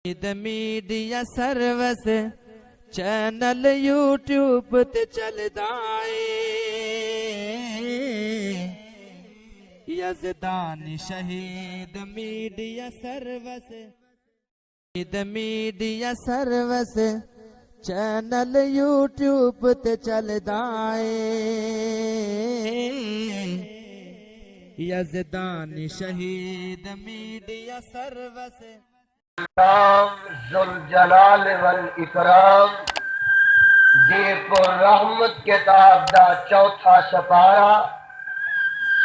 Media service channel YouTube تے چلدا اے یزدان شہید میڈیا سروس چینل یوٹیوب تے چلدا اے یزدان شہید میڈیا سروس ذوالجلال والاکرام دی پر رحمت کتاب دا چوتھا سپارہ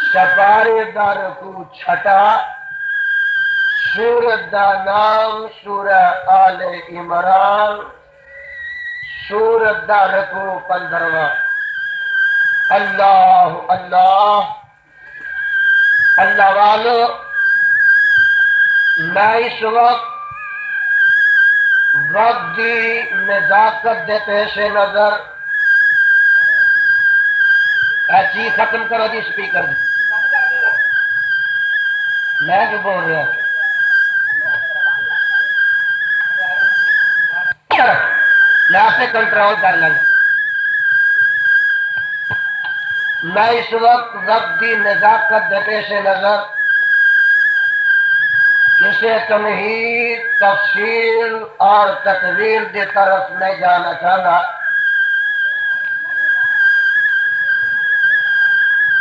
سپارے دا رکو چھٹا سورت دا نام سورہ آل عمران سورت دا رکو 15 اللہ اللہ اللہ والو میں اس وقت دی نزاکت دے پیش نظر چیز ختم کرو جی سپیکر دی میں جو بول رہا میں سے کنٹرول کر لیں میں اس وقت دی نزاکت دے پیش نظر کسی تمہید تفصیل اور تطویل دی طرف نہیں جانا چاہنا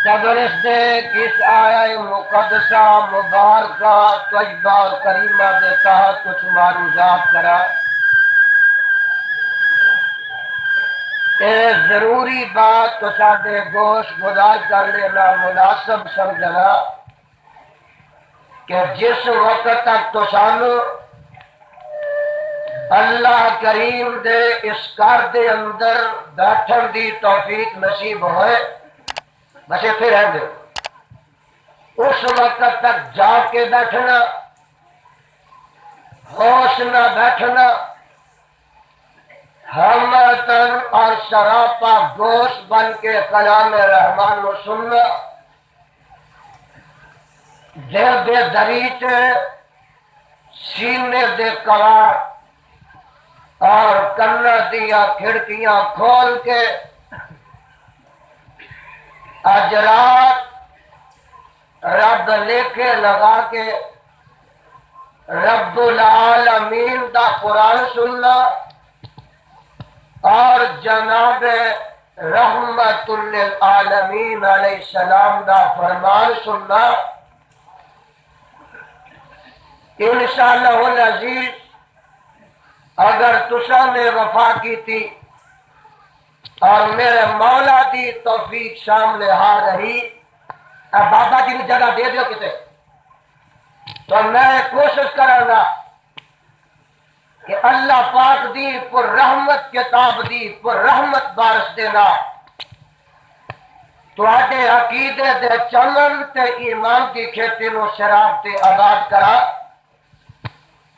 جبرس دے کس آیہ مقدسہ مبارکہ طیبہ اور کریمہ دے تحت کچھ معروضات کرا یہ ضروری بات تو ساڑھے گوش گزار کر لینا مناسب سمجھنا کہ جس وقت تک تو سانو اللہ کریم دے اس کار دے اندر بیٹھن دی توفیق نصیب ہوئے بس اتنے رہ دے اس وقت تک جا کے بیٹھنا ہوش نہ بیٹھنا ہمتن اور سراپا گوش بن کے کلام رحمان کو سننا دل دے دریچے سینے دے کڑاڑ اور کنہ دیا کھڑکیاں کھول کے آج رات رب لکھے لگا کے رب العالمین دا قرآن سننا اور جناب رحمت للعالمین علیہ السلام دا فرمان سننا انشاءاللہ العزیز اگر تسا نے وفا کی تھی اور میرے مولا دی توفیق سامنے ہا رہی اب بابا جی نے جگہ دے دیو کتے تو میں کوشش کروں گا کہ اللہ پاک دی پر رحمت کتاب دی پر رحمت بارش دینا تو آٹے عقیدے دے چمن تے ایمان کی کھیتی نو شراب تے آباد کرا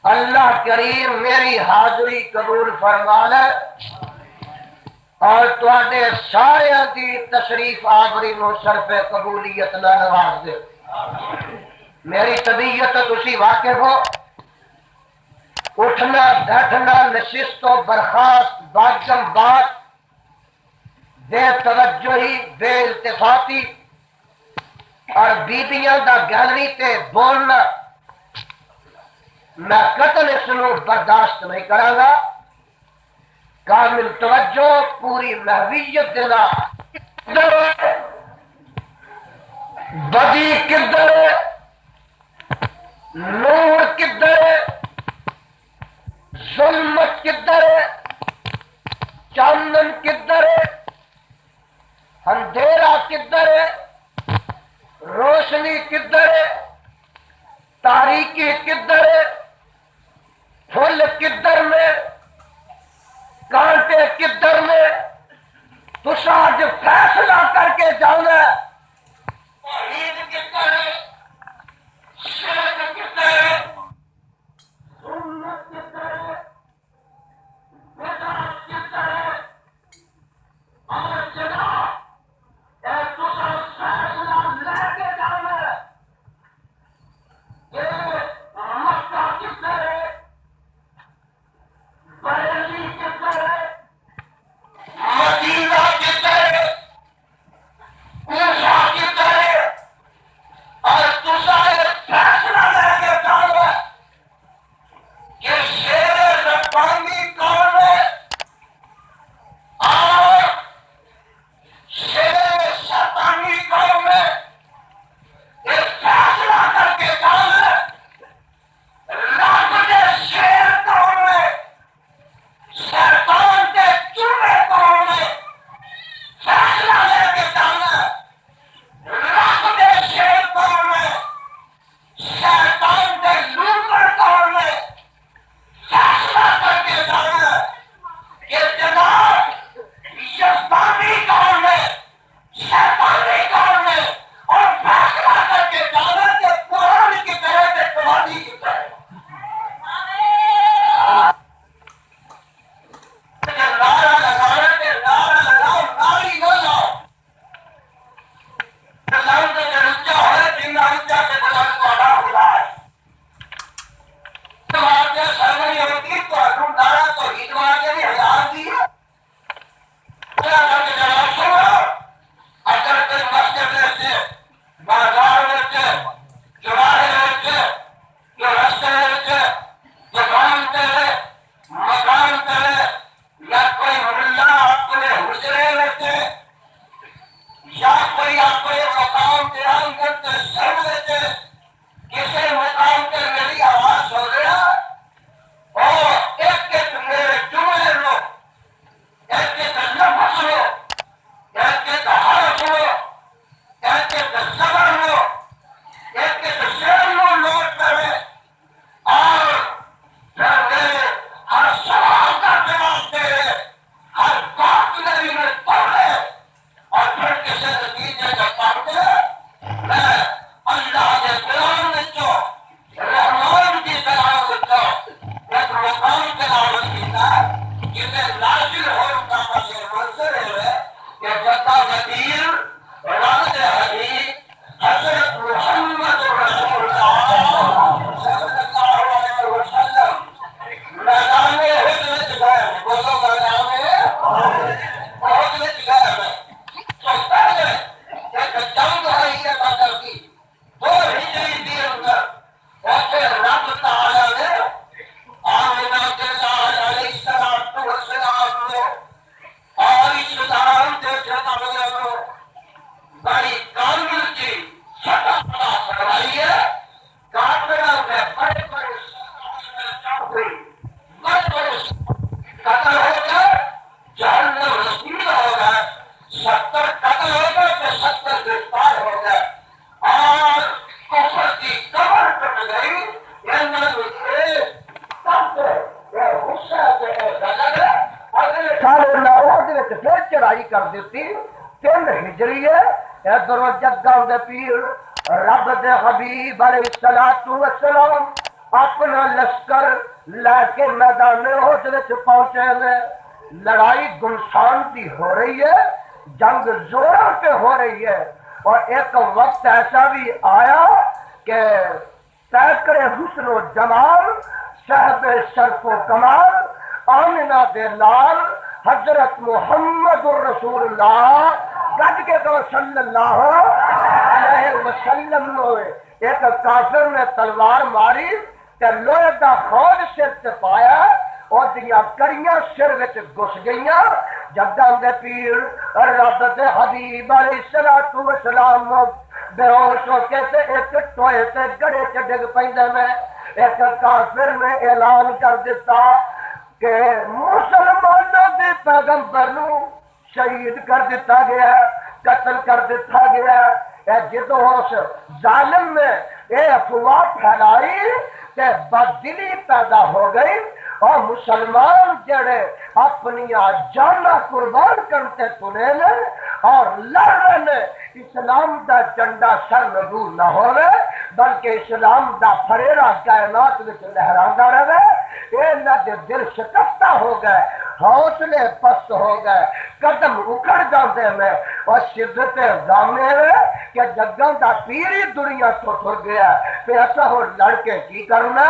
اللہ کریم میری حاضری قبول فرما لے اور تواڈے سارے دی تشریف آوری نو شرف قبولیت نہ نواز دے میری طبیعت تسی واقف ہو اٹھنا بیٹھنا نشست و برخاست باجم بات بے توجہی بے التفاتی اور بیبیاں دا گیلری تے بولنا میں قتل اس نو برداشت نہیں کراں گا کامل توجہ پوری محویت دینا بدی کدھر ہے نور کدھر ہے ظلمت کدھر ہے چاندن کدھر ہے اندھیرا کدھر ہے روشنی کدھر ہے تاریکی کدھر ہے پھول کدھر میں کانٹے کدھر میں تسا آج فیصلہ کر کے جانا عید کدھر ہے شرک کدھر ہے سنت کدھر ہے بدعت کدھر ہے اور جناب تسا فیصلہ لے کے جانا کہ مکہ کدھر ہے لڑائی کر دیتی 3 ہجری ہے ادھر جگاں دے پیر رب دے حبیب علیہ الصلوۃ والسلام اپنا لشکر لے کے میدان احد وچ پہنچے نے لڑائی گلشان کی ہو رہی ہے جنگ زوروں پہ ہو رہی ہے اور ایک وقت ایسا بھی آیا کہ سینکڑے حسن و جمال صاحب شرف و کمال آمنہ دے لال حضرت محمد الرسول اللہ گج کے تو صلی اللہ علیہ وسلم نے ایک کافر نے تلوار ماری تے لوہے دا خود سر تے پایا اور دیا کڑیاں سر وچ گھس گئیاں جگاں دے پیر رب دے حبیب علیہ الصلوۃ والسلام بے ہوش ہو کے تے ایک ٹوئے تے گڑے چ ڈگ پیندے میں ایک کافر نے اعلان کر دیتا کہ مسلمانوں دے پیغمبر نو شہید کر دیتا گیا قتل کر دیتا گیا اے جدو اس ظالم نے اے افواہ پھیلائی کہ بددلی پیدا ہو گئی اور مسلمان جڑے اپنی جانا قربان کرتے تنے نے اور لڑ رہے نے اسلام دا جنڈا سر نبور نہ ہوئے بلکہ اسلام دا فریرا کائنات وچ لہراندا رہے انہاں دے دل شکستہ ہو گئے حوصلے پست ہو گئے قدم اکھڑ جاندے میں اور شدت زامنے کہ جگاں دا پیری دنیا تو ٹر گیا پھر ایسا ہو لڑ کے کی کرنا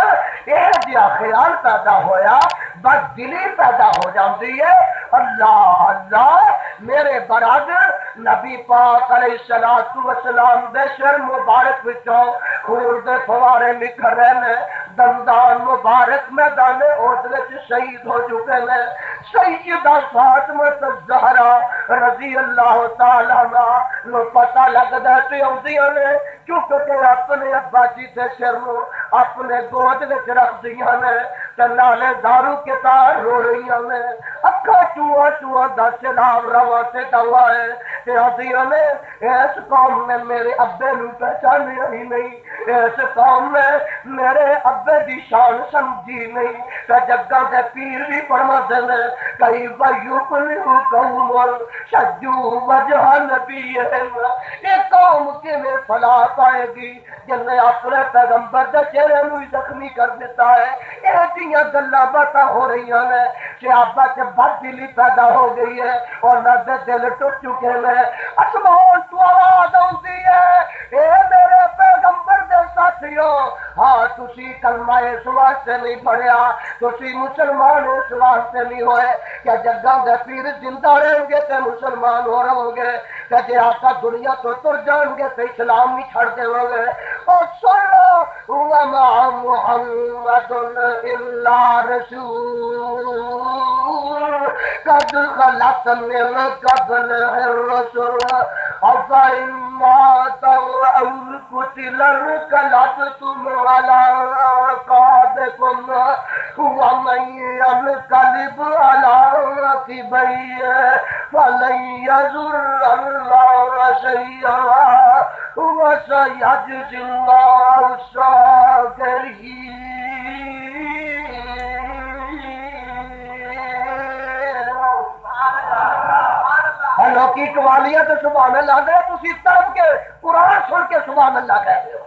یہ جہاں خیال پیدا ہویا بس دلی پیدا ہو جاندی ہے اللہ اللہ میرے برادر نبی پاک علیہ الصلوۃ والسلام دے سر مبارک وچوں خون دے فوارے نکل رہے نے دندان مبارک میدان احد وچ شہید ہو چکے نے سیدہ فاطمہ الزہرا رضی اللہ تعالی عنہا نو پتہ لگدا تے اوندیاں نے چونکہ اپنے ابا جی دے سر نو اپنے گود وچ رکھ دیاں نے تے نالے دارو کے تار رو رہیاں نے اکھا چوا چوا دا سلام روا تے دوا ہے تے اوندیاں نے اس قوم نے میرے ابے نو پہچانیا ہی نہیں اس قوم نے میرے ابے دی شان سمجھی نہیں تے جگاں دے پیر بھی فرما دے نے کئی ویوکلو قوم شجو وجہ نبی یہ قوم کیویں فلاح پائے گی جن نے اپنے پیغمبر دے چہرے نو زخمی کر دیتا ہے یہ جیاں گلاں باتاں ہو رہی ہیں صحابہ کے بد دلی پیدا ہو گئی ہے اور نہ دل ٹوٹ چکے ہیں آسمان تو آواز آتی ہے اے میرے پیغمبر دے ساتھیوں ہاں تسی کلمہ اس واسطے نہیں پڑھیا تسی مسلمان اس واسطے نہیں ہوئے کہ جگاں دے پیر زندہ رہیں گے تے مسلمان ہو رہو گے کہ جے آقا دنیا تو تر جان گے تے اسلام نہیں چھڑ دے گے اور سنو وما محمد الا رسول قد خلت من قبله الرسل افإن مات أو قتل انقلبتم على أعقابكم ومن ينقلب على عقبيه فلن يضر الله شيئا وسيجزي الله الشاكرين لوکی قوالیاں تو سبحان اللہ دے تسی طرف کے قرآن سن کے سبحان اللہ کہتے ہو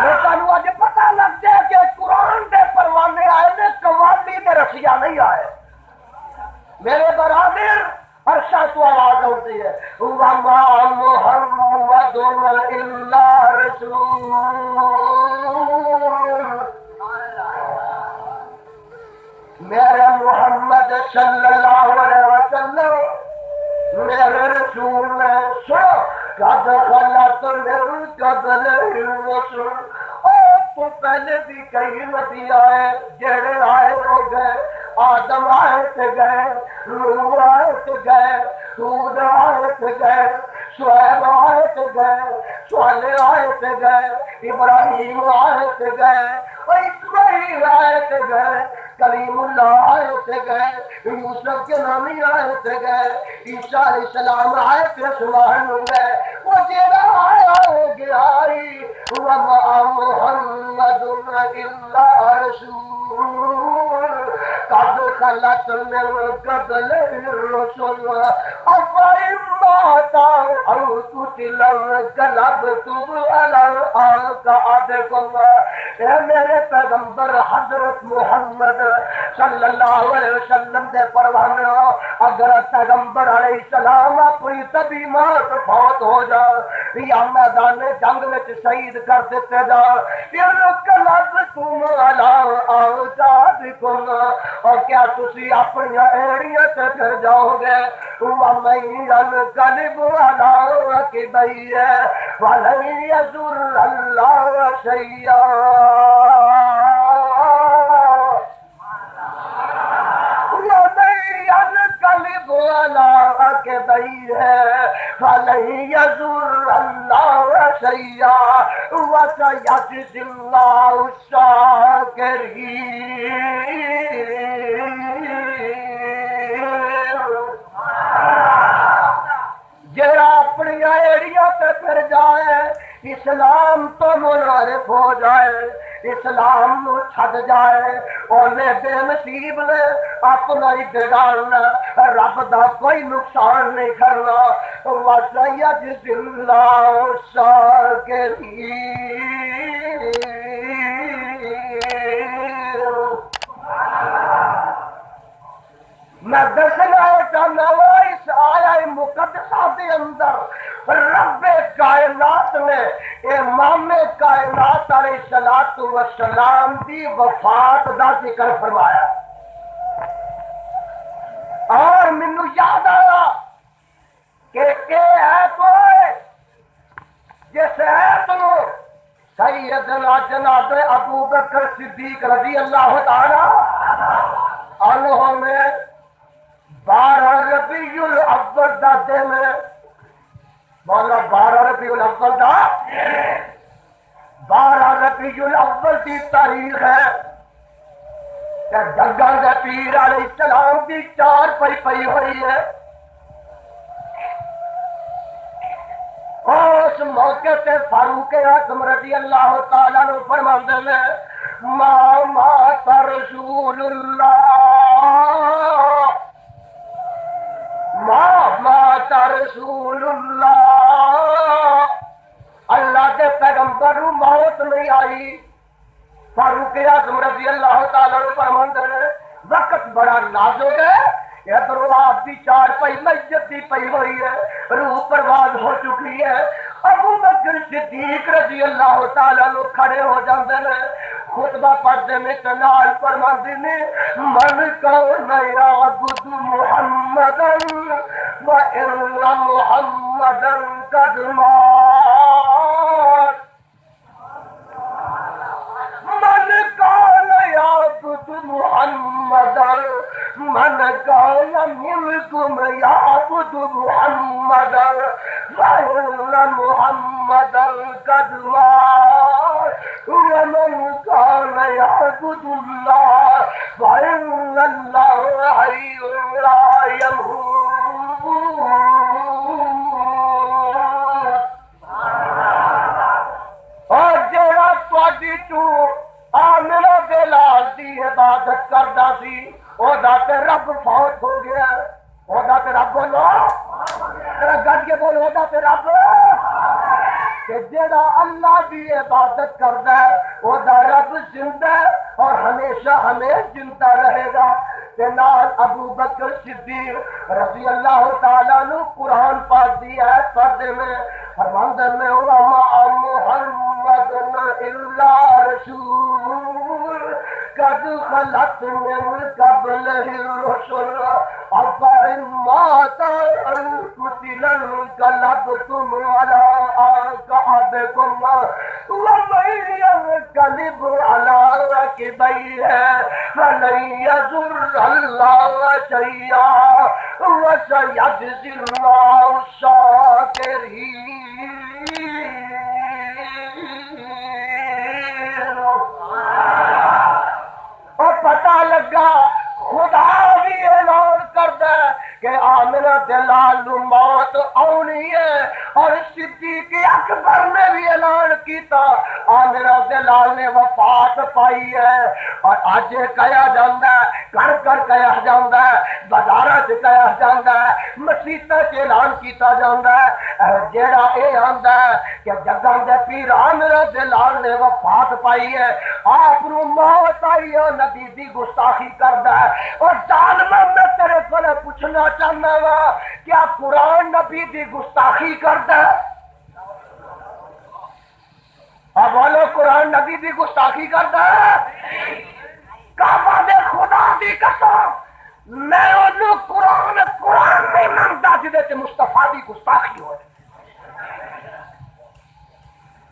لوکانو اج پتہ لگ جائے کہ قرآن دے پروانے آئے نے قوالی دے رسیا نہیں آئے میرے برادر عرشہ تو آواز ہوتی ہے وما محمد الا رسول میرے محمد صلی اللہ علیہ وسلم میرے رسول نے سنو قد خلت من قبل الرسل تو پہلے بھی کئی نبی آئے جڑے آئے ہو گئے آدم آئے تھے گئے نوح آئے تھے گئے ہود آئے تھے گئے شعیب آئے تھے گئے صالح آئے تھے گئے ابراہیم آئے تھے گئے اسماعیل آئے تھے گئے کلیم اللہ آئے تھے گئے یوسف کے نامی آئے تھے گئے عیسیٰ علیہ السلام آئے تھے سبحان اللہ وہ جیڑا آیا ہو گیا وما محمد الا رسول قد خلت من قبل الرسل أفإن مات أو قتل انقلبتم على أعقابكم. اے میرے پیغمبر حضرت محمد صلی اللہ علیہ وسلم دے پروانہ، اگر پیغمبر علیہ السلام اپنی طبی موت فوت ہو جائے یا میدان جنگ وچ شہید کر دیتے جا، انقلبتم علی اعقابکم، اور کیا تسی اپنی ایڑیاں تے پھر جاؤ گے؟ وَمَن يَنقلب عَلَىٰ عَقِبَيْهِ فَلَن يَضُرَّ اللَّهَ شَيْئًا. وَمَن يَنقلب عَلَىٰ عَقِبَيْهِ فَلَن يَضُرَّ اللَّهَ شَيْئًا وَسَيَجْزِي اللَّهُ الشَّاكِرِينَ. جڑا اپنی ایڑیاں تے پھر جائے، اسلام تو منحرف ہو جائے، اسلام نو چھڈ جائے، اونے بے نصیب نے اپنا ہی بگاڑنا، رب دا کوئی نقصان نہیں کرنا. وَسَيَجْزِي اللَّهُ الشَّاكِرِينَ. میں دسنا چاہنا ہوں اس آیہ مقدسہ کے اندر رب کائنات نے امام کائنات علیہ السلام کی وفات کا ذکر فرمایا. اور مینوں یاد آیا کہ یہ ایت ہوئے جس ایت نو سیدنا جناب ابو بکر صدیق رضی اللہ تعالی عنہ نے 12 ربیع الاول دا دن، مولا 12 ربیع الاول دا 12 ربیع الاول دی تاریخ ہے کہ جگہ دے پیر علیہ السلام دی چار پئی ہوئی ہے. اس موقع تے فاروق اعظم رضی اللہ تعالیٰ عنہ فرماندے نے ما مات رسول اللہ، ما مات رسول اللہ، اللہ کے پیغمبر موت نہیں آئی. فاروق اعظم رضی اللہ تعالیٰ عنہ فرماندے نے وقت بڑا نازک ہے، ادھر آپ کی چار پئی میت کی پئی ہوئی ہے، روح پرواز ہو چکی ہے. ابو بکر صدیق رضی اللہ تعالیٰ عنہ کھڑے ہو جاندے نے، خطبہ پڑھتے میں نال فرماندے نے من کان یعبد محمدا وان محمدا قد مات. من کان یعبد محمدا، من کان منکم یعبد محمدا وان محمدا قد مات ومن کان یعبد اللہ فإن اللہ حی لا يموت. اور جڑا تواڈی تو آمنہ دے لال دی عبادت کردا سی، او دا تے رب فوت ہو گیا. او دا تے رب بولو، ذرا گج کے بولو، او دا تے رب. کہ جڑا اللہ دی عبادت کردا ہے او دا رب زندہ ہے اور ہمیشہ زندہ رہے گا. تے نال ابو بکر صدیق رضی اللہ تعالیٰ عنہ قرآن پاک دی آیت پڑھتے میں فرماندے میں وَمَا مُحَمَّدٌ إِلَّا رَسُولٌ قَدْ خَلَتْ مِن قَبْلِهِ الرُّسُلُ أَفَإِن مَّاتَ أَوْ قُتِلَ انقلبتم عَلَىٰ أَعْقَابِكُمْ وَمَن يَنقلب عَلَىٰ عَقِبَيْهِ فَلَن يَضُرَّ اللَّهَ شَيْئًا وَسَيَجْزِي اللَّهُ الشَّاكِرِينَ. اور پتہ لگا خدا بھی اعلان کردا ہے کہ آمنہ دے لال نو موت آنی ہے، اور صدیق اکبر نے بھی اعلان کیتا میرا دلال نے وفات پائی ہے اور اج کہا جاندا ہے کر کر کہا جاندا ہے بازاراں چ کہا جاندا ہے مسیتاں چ اعلان کیتا جاندا ہے جیڑا اے آندا ہے کہ جگاں دے پیر میرا دلال نے وفات پائی ہے آپ نو موت آئی ہے نبی دی گستاخی کردا ہے اور ظالما میں تیرے کول پوچھنا چاہنا وا کیا قرآن نبی دی گستاخی کردا ہے اب بولو قرآن نبی دی گستاخی کردا ہے کعبہ دے خدا دی قسم میں انہوں قرآن نہیں منگتا جدے تے مصطفیٰ دی گستاخی ہوئے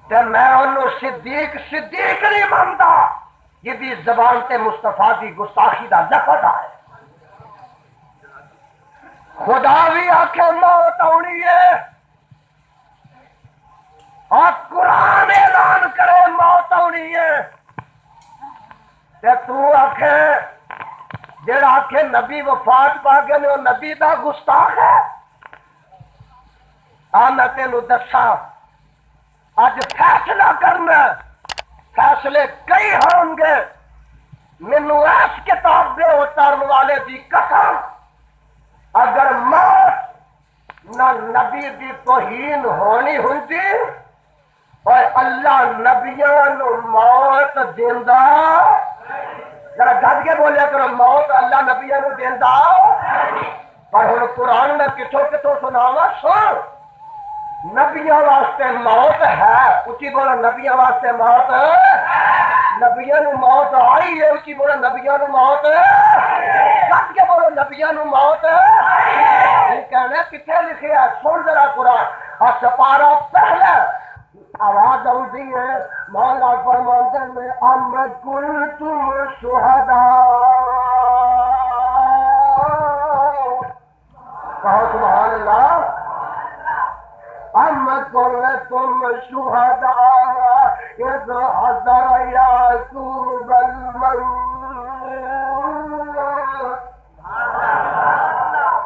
تے میں انہوں صدیق نہیں منگتا جدی زبان تے مصطفیٰ دی گستاخی دا لفظ آئے خدا بھی آکھے موت آنی ہے اور قرآن اعلان کرے موت آنی ہے تے تو آکھے جڑا آکھے نبی وفات پا گئے نے وہ نبی دا گستاخ ہے میں تینوں دساں اج فیصلہ کرنا فیصلے کئی ہوں گے مینوں اس کتاب دے اترن والے دی قسم اگر موت نہ نبی دی توہین ہونی ہوندی اور اللہ نبیاں نو موت دیندا ذرا گج کے بولیا کرو موت اللہ نبیاں نو دیندا پر ہن قرآن میں کتھوں کتھوں سناواں سن نبیاں واسطے موت ہے اچھی بولو نبیاں واسطے موت نبیاں نو موت آئی ہے اچھی بولو نبیاں نو موت گج کے بولو نبیاں نو موت کہنا کتنے لکھے ہے سن ذرا قرآن اور سپارہ پہلے آواز آتی ہے مولا فرماتے میں ام کنتم شہداء کہو سبحان اللہ ام کنتم شہداء اذ حضر یعقوب الموت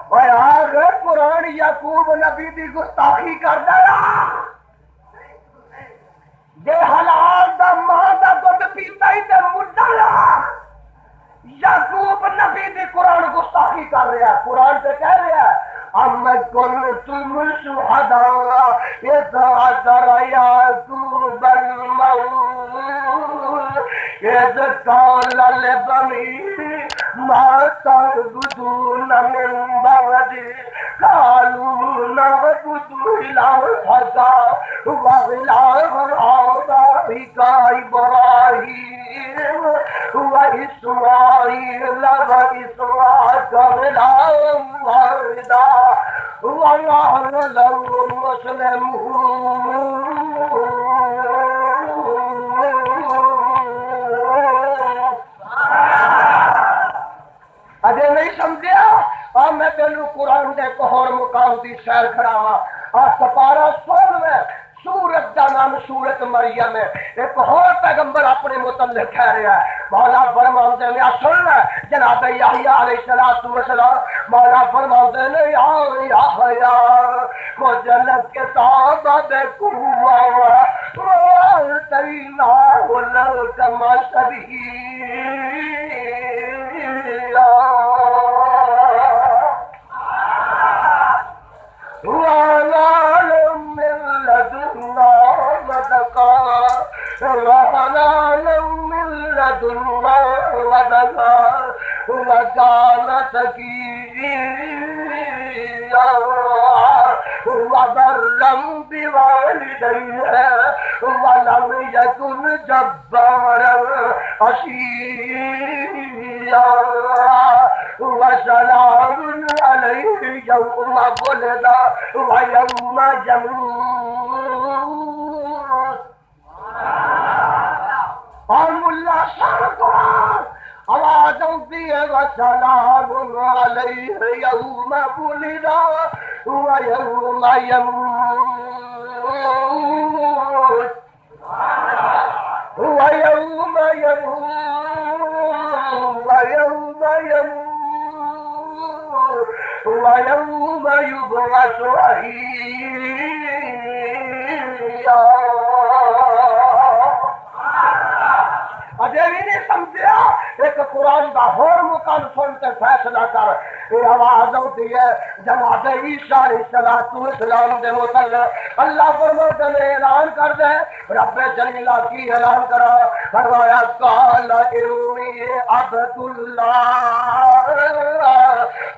اور آگے قرآن یعقوب نبی دی گستاخی کر دیا جے حلال دا ماں دا دودھ پیتا ہی تے مڈا یعقوب نبی دی قرآن گستاخی کر رہا ہے قرآن تے کہہ رہا ہے ام کنتم شہداء اذ حضر یعقوب الموت اذ قال لبنیہ ما تعبدون من بعدی قالوا نعبد الہک وإلہ آبائک ابراہیم وإسماعیل وإسحاق إلہا واحدا ونحن له مسلمون اجے نہیں سمجھیا میں تینوں قرآن دے کوہر مقام دی سیر کراواں سپارہ 16 سورت دا نام سورت مریم ہے ایک اور پیغمبر اپنے متعلق کہہ رہا ہے مولا فرماتے ہیں سن لے جناب یحییٰ علیہ السلام مولا فرماتے ہیں یا یحییٰ مجلد کتاب بقوہ وآتیناہ الحکمہ صبیًّا وحنانا من لدنا وزكاة وكان تقيا وبرا بوالديه ولم يكن جبارا عصيا وسلام عليه يوم ولد ويوم يموت اور ملا شاہ قرآن آواز ہوتی ہے وسلام علیہ یوم ولد ویوم یموت ويوم يموت ويوم يبعث حيا اجے بھی نہیں سمجھیا ایک قرآن کا ہور مقام سنتے فیصلہ کر یہ آواز ہوتی ہے جناب عیسیٰ علیہ السلام دے متعلق اللہ فرماتا ہے اعلان کر دے رب جلیلہ کی اعلان کرا فرمایا قال انی عبد اللہ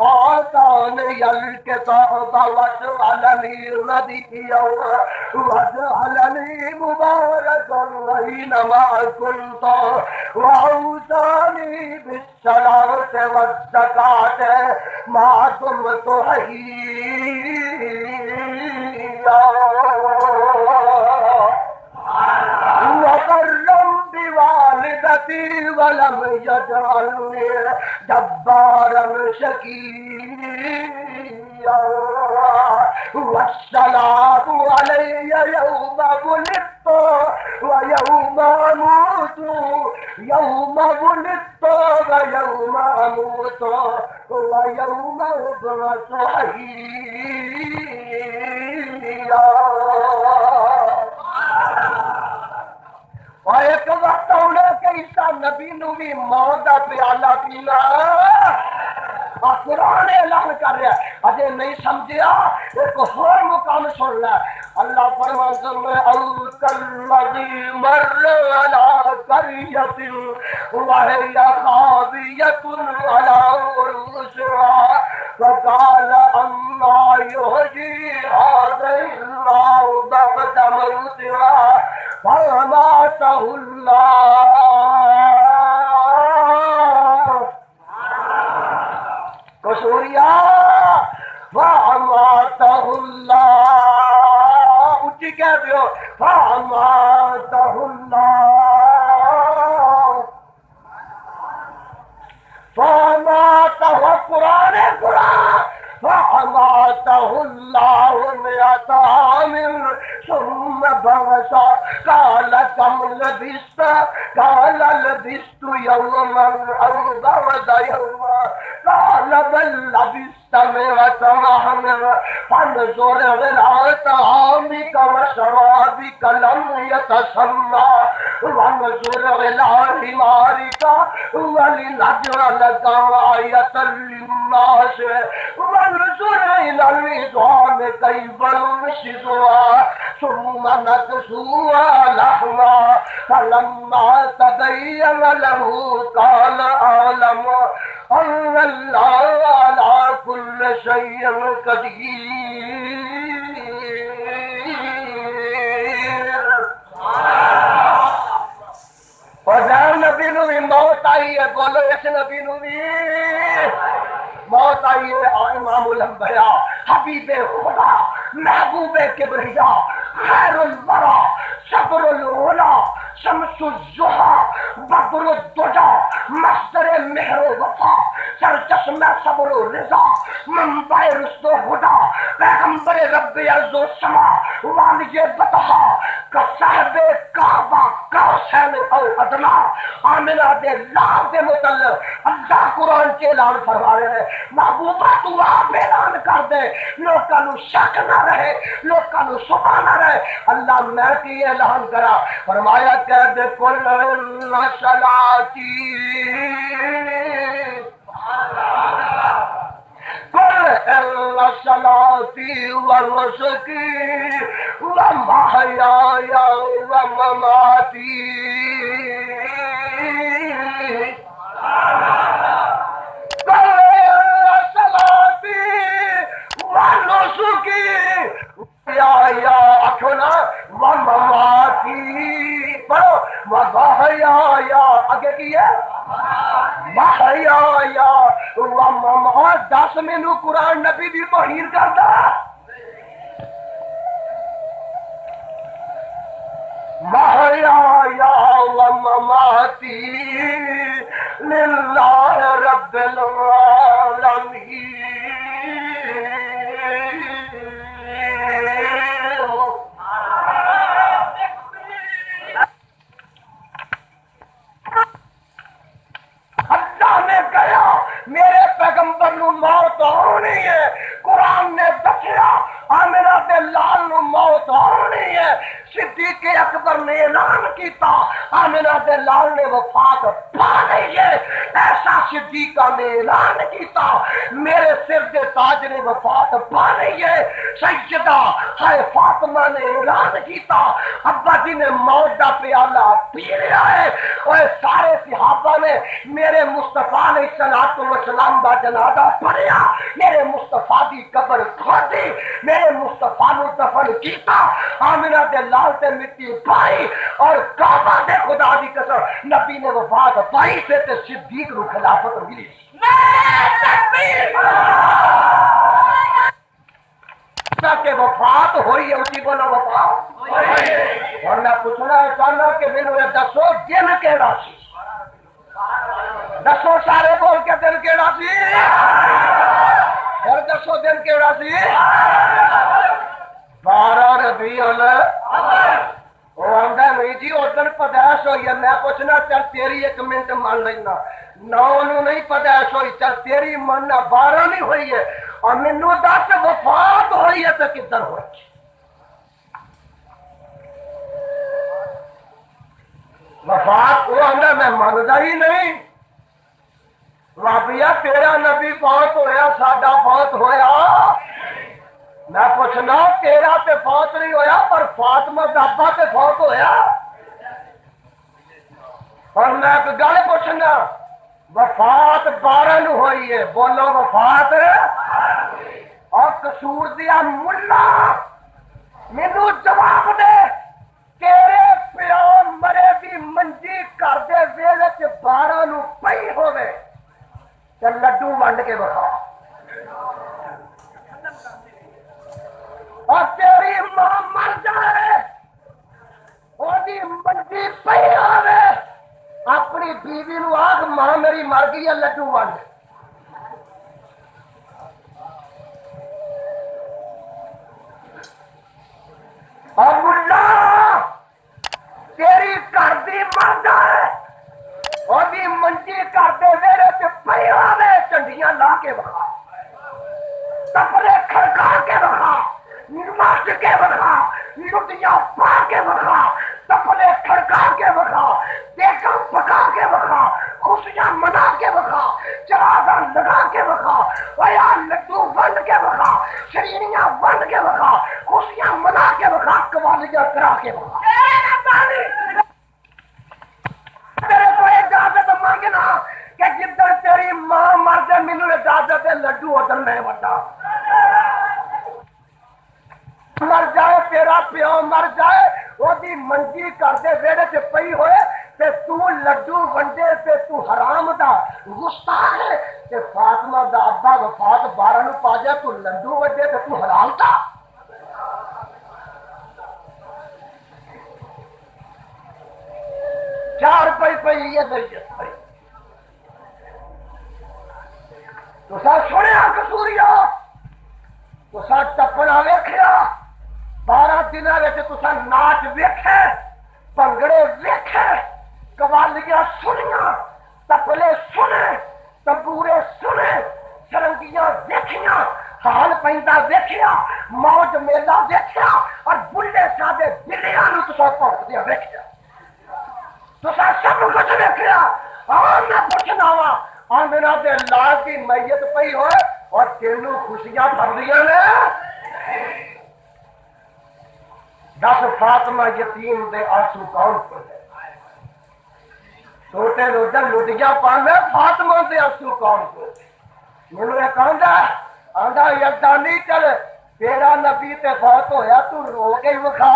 آتانی الکتاب وجعلنی نبیا وجعلنی مبارکا اینما کنت وأوصاني بالصلاة والزكاة ما دمت حيا وبرا بوالدتي ولم يجعلني جبارا شقيا والسلام علي يوم ولدت ويوم أموت يوم ولدت ويوم أموت ويوم أبعث حيا اور ایک وقت ہونا کہ عیسیٰ نبی نو بھی موت دا پیالہ پینا اور قرآن اعلان کر رہا ہے اجے نہیں سمجھیا ایک اور مقام سن لے اللہ فرماتا ہے او کالذی مر علی قریۃ وہی خاویۃ علی عروشها فقال انا یحیی هذه الله بعد موتها فأماته الله قصوریا فأماته الله اچھی کہتے ہو فأماته الله فأماته قرآن فأماته الله مئة عام ثم بعث قال كم لبثت قال لبثت يوما أو بعض يوما قال بل لبثت مئة عام فانظر إلى طعامك وشرابك لم يتسنى وانظر إلى حمارك ولنجعلك آية للناس وانظر إلى العظام كيف ننشزها ثم نكسوها لحما فلما تبين له قال أعلم أن الله على كل شيء قدير. اور نبی نو بھی موت آئی ہے بولو اس نبی نو بھی موت آئی ہے امام الانبیاء حبیب خدا محبوب کبریا خیر الورا صبر العلا شمس الضحا بدر الدجا مصدر مہر و وفا سرچشمہ صبر و رضا منبع رشد و ہدا پیغمبر رب ارض و سما والی بطحا کا صاحب کعبہ قوسین او ادنا آمنہ دے لاب دے متعلق اللہ قرآن کے اعلان فرما رہے ہیں محبوبہ تو آپ اعلان کر دے لوکاں نو شک نہ رہے لوکاں نو شبہ نہ رہے اللہ میں کی اعلان کرا فرمایا کہہ دے کل صلاتی قل إن صلاتي ونسكي ومحياي ومماتي قل إن صلاتي ونسكي ومحياي أكنا ومماتي ومحياي آگے کی ہے محیایا وممات 10 مینو قرآن نبی بھی توہین کردا محیایا ومماتی للہ رب العالمین. اللہ نے کہا دسیا میرے پیغمبر نو موت ہونی ہے، قرآن نے دسیا آمنہ دے لال نو موت ہونی ہے، صدیق اکبر نے اعلان کیتا آمنہ دے لال نے وفات پانی ہے، ایسا صدیقہ نے اعلان کیتا میرے سر دے تاج نے وفات پانی ہے، سیدہ ہائے فاطمہ نے اعلان کیتا ابا جی نے موت دا پیالہ پی لیا ہے، اور سارے صحابہ نے میرے مصطفیٰ علیہ السلام دا جنازہ پڑھیا، میرے مصطفیٰ دی قبر کھودی، میرے مصطفیٰ نو دفن کیتا، آمنہ دے لال تے مٹی پائی، اور کعبہ دے خدا دی قسم نبی نے وفات پائی سے تے صدیق نو خلافت ملی۔ کہ وفات ہوئی ہے اسی بولو وفات، اور میں پوچھنا چاہنا کہ میرے دسو دن کیڑا سی، دسو سارے بول کے دن کیڑا سی، اور دسو دن کیڑا سی، 12 ربیع الاول۔ وہ آندا نہیں جی اس دن پیدائش ہوئی ہے، میں پوچھنا چل تیری ایک منٹ مان لینا، 9 نو نہیں پیدائش ہوئی، چل تیری ماننا 12 نہیں ہوئی ہے، اور مینوں دس وفات ہوئی ہے تو کدھر ہوئی؟ وفات وہ آندا میں مانتا ہی نہیں، رابیہ تیرا نبی فوت ہویا ساڈا فوت ہویا، میں پوچھنا تیرا تے فوت نہیں ہویا پر فاطمہ دا ابا تے فوت ہویا، اور میں ایک گل پوچھنا وفات 12 نو ہوئی ہے، بولو وفات، اور قصور دیا ملا مینوں جواب دے تیرے پیو مرے دی منجی کر دے ویلے تے 12 نو پئی ہوے تے لڈو ونڈ کے بکھا، اور تیری ماں مر جائے وہی منجی پئی ہوے اپنی بیوی نو آکھ ماں میری مر گئی ہے لڈو ونڈ، اور ملا تیری گھر دی مر جائے وہی منجی کر دے ویرے تے پئی ہوے چنڈیاں لا کے بکھا، تپرے کھڑکا کے بکھا، نماز کے بکھا، لٹیاں پا کے بکھا، تپلے کھڑکا کے بکھا، دیکھا پکا کے بکھا، خوشیاں منا کے بکھا، چراغاں لگا کے بکھا، ویا لڈو ونڈ کے بکھا، شرینیاں ونڈ کے بکھا، خوشیاں منا کے بکھا، قوالیاں کرا کے بکھا۔ تیرے کو اجازت مانگنا کہ جدھر تیری ماں مر جائے مینوں اجازت ہے لڈو ادھر میں وڈا، مر جائے تیرا پیو مر جائے وہی منجی کر دے ویڑے سے پئی ہوئے تے تو لڈو ونڈے تے تو حرام دا گستاخ ہے، تے فاطمہ دا ابا وفات 12 نو پا جائے تو لڈو ونڈے تے تو حلال دا، چار پئی یہ دریت پئی تو سا سنیا قصوریا تو سا ٹپنا ویکھیا 12 دنوں میں تسا ناچ ویکھے بھنگڑے ویکھے قوالیاں سنیاں تپلے سنے تنبورے سنے سرنگیاں ویکھیاں حال پیندا ویکھیا موج میلہ ویکھیا اور بلے سادے دلیاں نو تسا پھونکدیاں ویکھیا تسا سب کچھ ویکھیا۔ ہاں میں پوچھنا وا آمنہ دے لال کی میت پئی ہوئے اور تینوں خوشیاں بھردیاں نے، دس فاطمہ یتیم دے آنسو کون پڑے، چھوٹے روزہ لٹیاں پاندے فاطمہ دے آنسو کون پڑے، مینوں ایک آندا یزدانی چل تیرا نبی تے فوت ہویا تو رو کے وکھا،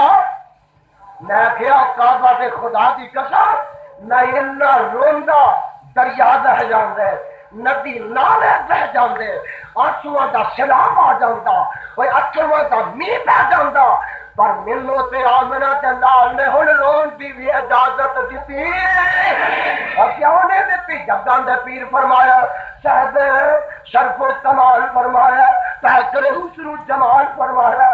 میں کہیا کعبہ دے خدا دی قسم میں اتنا روندا دریا بہ جاندے ندی نالے بہ جاندے آنسواں دا سیلاب آ جاندا اوے اچھواں دا میہ پہ جاندا، پر مینوں تے آمنہ تے لال نے ہن رون دی بھی اجازت دتی، اور کیوں نہیں دتی؟ جگاں دے پیر فرمایا صاحب شرف و کمال فرمایا، تحقر حسن و جمال فرمایا،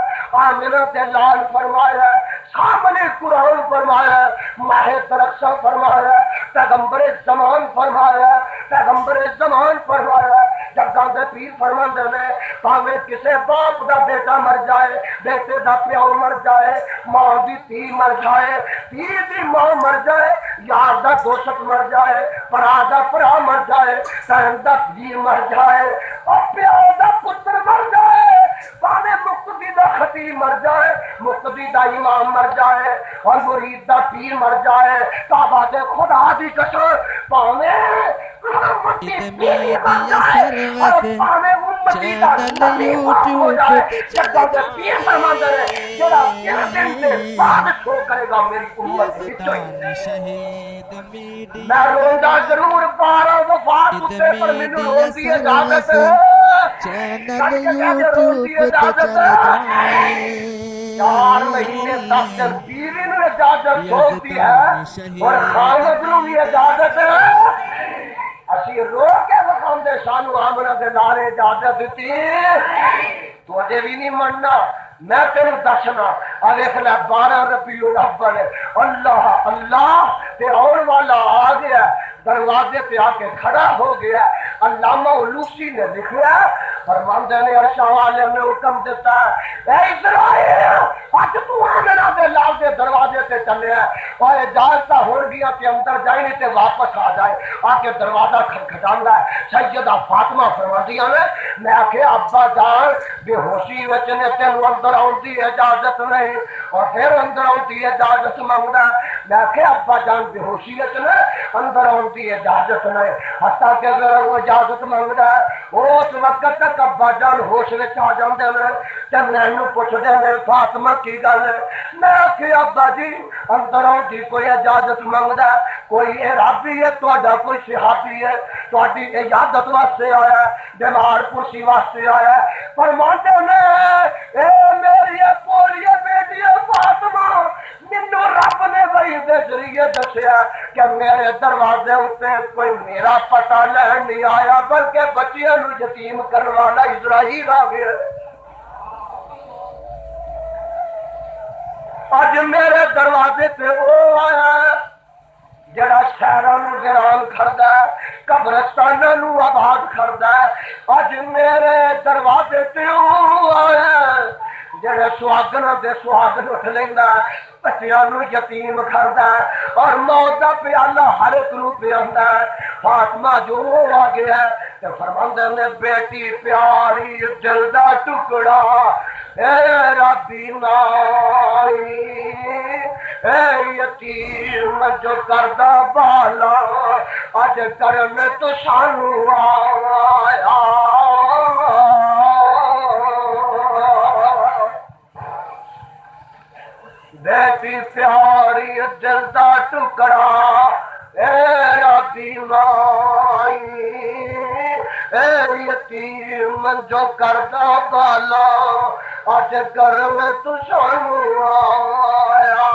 آمنہ تے لال فرمایا، سامنے قرآن فرمایا، ماہ ترقصہ فرمایا، پیغمبر زمان فرمایا، پیغمبر زمان فرمایا جگہ دے پیر فرماندے نے پاویں کسے باپ دا بیٹا مر جائے بیٹے دا پیو مر جائے ماں دی تھی مر جائے تھی دی ماں مر جائے یار دا دوست مر جائے پرا دا پرا مر جائے بہن دا جی مر جائے اور پیو دا پتر مر جائے پاویں مقتدی دا خطیب مر جائے مقتدی دا امام مر جائے اور مرید دا پیر مر جائے کعبہ دے خدا دی قسم پاویں میڈیا سروس چینل یوٹیوب پہ پاکستان شہید میڈیا میں روزہ ضرور پارا وفات تے پر مینوں رون دی اجازت چینل یوٹیوب پہ چل جائے 4 مہینے تک جب بیوی نے اجازت ہوتی ہے اور خالد نو بھی اجازت ہے اسی رو کے وکھاؤں دے سانو آمنہ دے نارے اجازت دیتی تو اجے بھی نہیں مننا میں تیرے دسنا دیکھ لے 12 ربیع الاول اللہ اللہ تے اور والا آ گیا دروازے پہ آ کے کھڑا ہو گیا علامہ علوسی نے لکھا فرماندے نے عرشاں والے نے حکم دیتا ہے اے اسرائیل آج تو آمنہ دے لال دے دروازے تے چلے اور اجازت ہو گیا کہ اندر جائے نہیں تے واپس آ جائے آ کے دروازہ کھٹکھٹانا ہے سیدہ فاطمہ فرماندیاں نے میں آکھے ابا جان بے ہوشی وچ نے تینوں اندر آن دی اجازت نہیں اور پھر اندر آن دی اجازت مانگدا میں آکھے ابا جان بے ہوشی وچ نے اندر آن دی اجازت نہیں حتیٰ کہ اگر وہ اجازت مانگدا ہے اس وقت تک ابا جان ہوش وچ آ جاندے نے تے مینوں پوچھدے نے فاطمہ کی گل ہے میں آکھے ابا جی اندر آن دی کوئی اجازت مانگدا ہے کوئی ارابی ہے تہاڈا کوئی صحابی ہے تہاڈی اجازت واسطے آیا ہے بیمار پرسی واسطے آیا ہے فرماتے نے اے میری پوری بیٹی فاطمہ مینوں رب نے وحی دے ذریعے دسیا کہ میرے دروازے اتے کوئی میرا پتہ لین نہیں آیا بلکہ بچیاں نو یتیم کرنے والا اسرائیل آ گیا اج میرے دروازے تے او آیا ہے جڑا شہراں نو ویران کردا ہے قبرستاناں نو آباد کردا ہے اج میرے دروازے تے او آیا ہے جڑے سہاگناں دے سہاگن اٹھ لیندا ہے بچیاں نو یتیم کردا ہے اور موت دا پیالہ ہر ایک نو پیاندا ہے فاطمہ جو آ گیا ہے تے فرماندے نے بیٹی پیاری دل دا ٹکڑا اے ربی نائی اے یتیم جو کردا بالا اج کرن تو سانو آیا بیٹی پیاری دل دا ٹکڑا اے ربی مائی اے یتیم جو کردا بالا اج کرم تو سانو آیا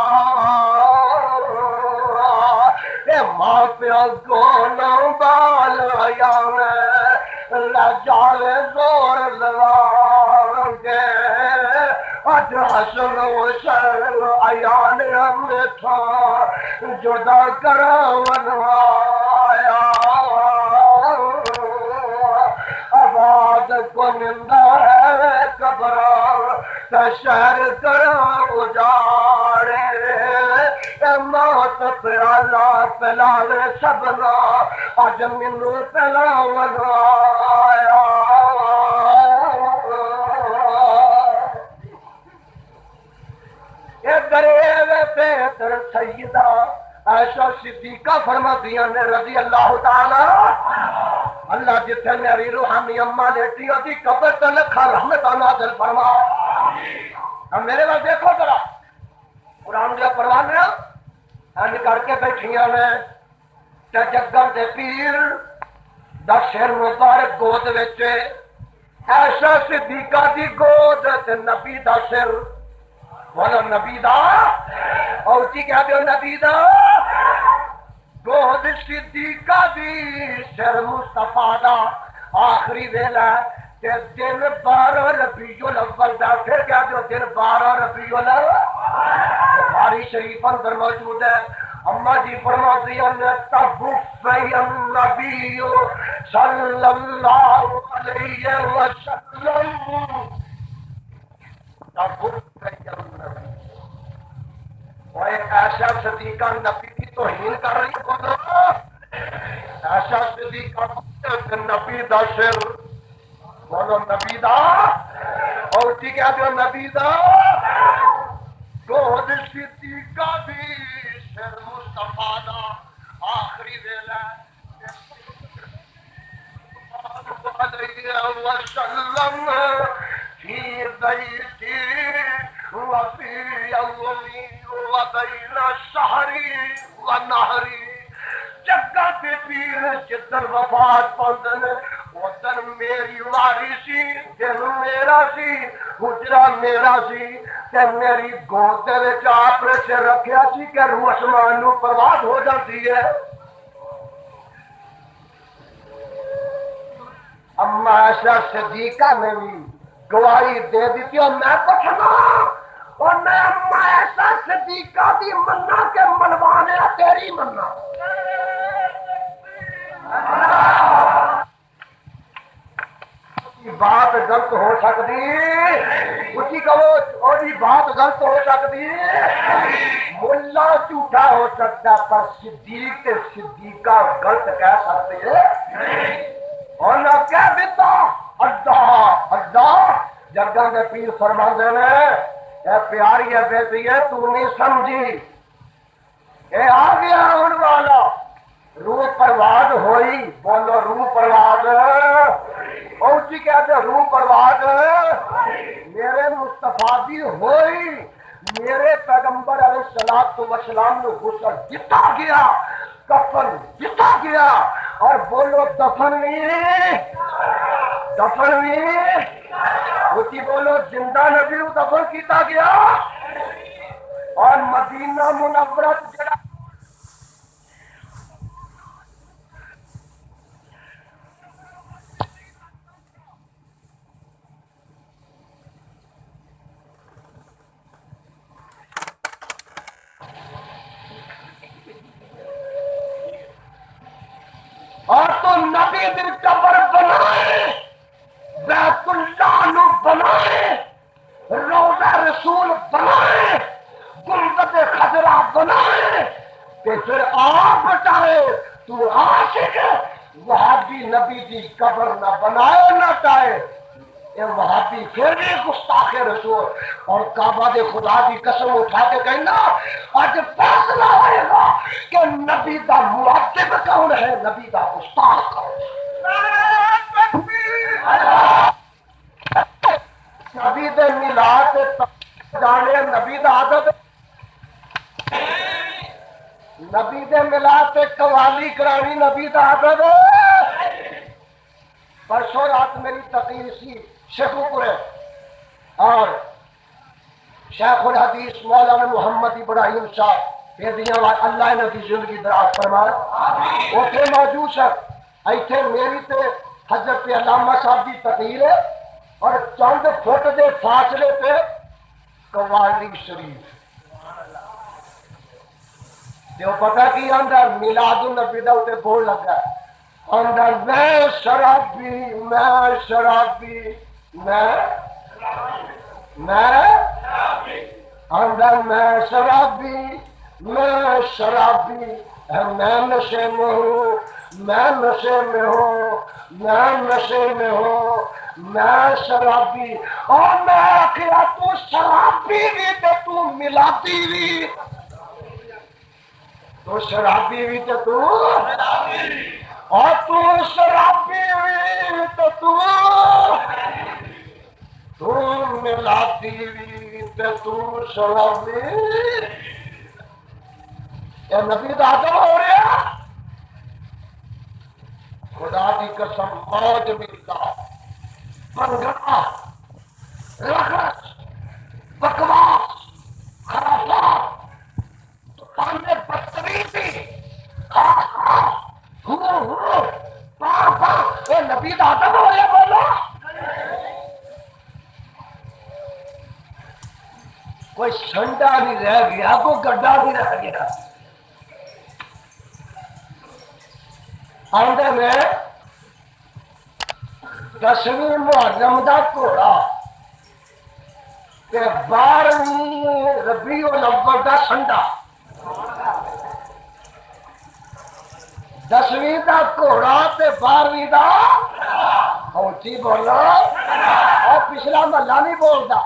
اے ماں پیو کو نہ بال آیا لجاوے زور لگا کے اج حسن و شر آیان میٹھا جدا کراون آیا آباد کنندہ ہے قبراں تے شہر کرا اجاڑے اے موت پیالہ پلاوے سبنا اج مینوں پلاون آیا پیتر سیدہ عائشہ صدیقہ فرماتیاں نے رضی اللہ تعالی اللہ جتنے میری روحانی اماں لیٹی ہوتی قبر تے لکھا رحمت نازل فرما اب میرے پاس دیکھو ذرا قرآن دیا پروانیاں انج کر کے بیٹھیاں نے تے جگاں دے پیر دا سر مبارک گود وچ عائشہ صدیقہ دی گود تے نبی دا سر بولو نبی دا اور اچھی کہہ دیو نبی دا گود صدیقہ دی سر مصطفیٰ دا آخری ویلا تے دن 12 ربیع الاول دا پھر کہہ دیو دن 12 ربیع الاول بخاری شریف اندر موجود ہے اما جی فرماتی ہیں تبفی النبی صلی اللہ علیہ وسلم، تبفی النبی، وہ ایک ایسا صدیقہ نبی کی توہین کر رہی ہے، بولو ایسا صدیقہ نبی دا سر، بولو نبی دا، اور ٹھیک ہے جو نبی دا گود صدیقہ بھی سر مصطفیٰ دا آخری ویلا علیہ وسلم فی بیتی وفی یومی وبین شہری ونہری، جگہ دے پیر جدر وفات پاندن ادھر میری وارثی دل میرا سی حجرا میرا سی تے میری گود دے وچ آپ نے سے رکھیا سی کہ روح اسمان نو پرواز ہو جاتی ہے۔ اما ایسا صدیقہ نے بھی گواہی دے دیتی اور میں پوچھنا اور میں اما ایسا صدیقہ دی مننا کہ منوانے تیری مننا، بات غلط ہو سکتی، اسی کہو اور بات غلط ہو سکتی، ملا جھوٹا ہو سکتا پر صدیق صدیقہ غلط کہہ سکتے ہیں، اور نہ کہہ دیتا اللہ اللہ جگہ کے پیر فرما دینے اے پیاری ہے بیٹی ہے تو نہیں سمجھی، اے آ گیا ان والا روح پرواز ہوئی، بولو روح پرواز، اور جی کہتے روح پرواز میرے مصطفیٰ بھی ہوئی، میرے پیغمبر علیہ الصلوۃ والسلام نے غسل جتا گیا، کفن جتا گیا، اور بولو دفن بھی اسی بولو زندہ نبی دفن کیتا گیا، اور مدینہ منورہ جڑا اور تو نبی دل قبر بنائے، بیت اللہ نو بنائے، روضہ رسول بنائے، گنبد خضرا بنائے، کہ پھر آپ بتائے تو عاشق وہابی نبی دی قبر نہ بنائے نہ چاہے، یہ وہابی پھر بھی گستاخ رسول، اور کعبہ دے خدا دی قسم اٹھا کے کہنا آج فیصلہ ہوئے گا کہ نبی دا معذب کون ہے، نبی دا گستاخ کون ہے۔ نبی دے میلاد جانے نبی دا عادت، نبی دے میلاد تے قوالی کرانی نبی دا عادت۔ پرسوں رات میری تقریر سی شیخو پورے، اور شیخ الحدیث مولانا محمد ابراہیم صاحب اللہ انہاں دی زندگی دراز فرمائے، اوتھے موجود ہے، ایتھے میری تے حضرت علامہ صاحب دی تقریر ہے، اور چند فٹ دے فاصلے پہ قوالی شریف، جو پتہ کی اندر میلاد النبی دا تے بول لگا اندر میں شرابی اندر میں شرابی میں نشے میں ہوں، میں نشے میں ہوں، میں نشے میں ہوں، میں شرابی، اور میں آخیا تو شرابی بھی تے تو ملاتی بھی، تو شرابی بھی تے تو، اور تو شرابی بھی تے تو ملاتی بھی تے تو شرابی، یہ نبی دا عدم ہو رہا، خدا دی قسم موج ملتا بنگڑا رخص بکواس خرافات پانے بدتمیزی یہ نبی دا عدم ہو رہا، بولو کوئی سنڈا نہیں رہ گیا، کوئی گڈا نہیں رہ گیا، آدھے میں 10ویں محرم دا گھوڑا تے 12ویں ربیع الاول دا سنڈا 10ویں دا گھوڑا تے 12ویں دا اونچی بولو اور پچھلا محلہ نہیں بولتا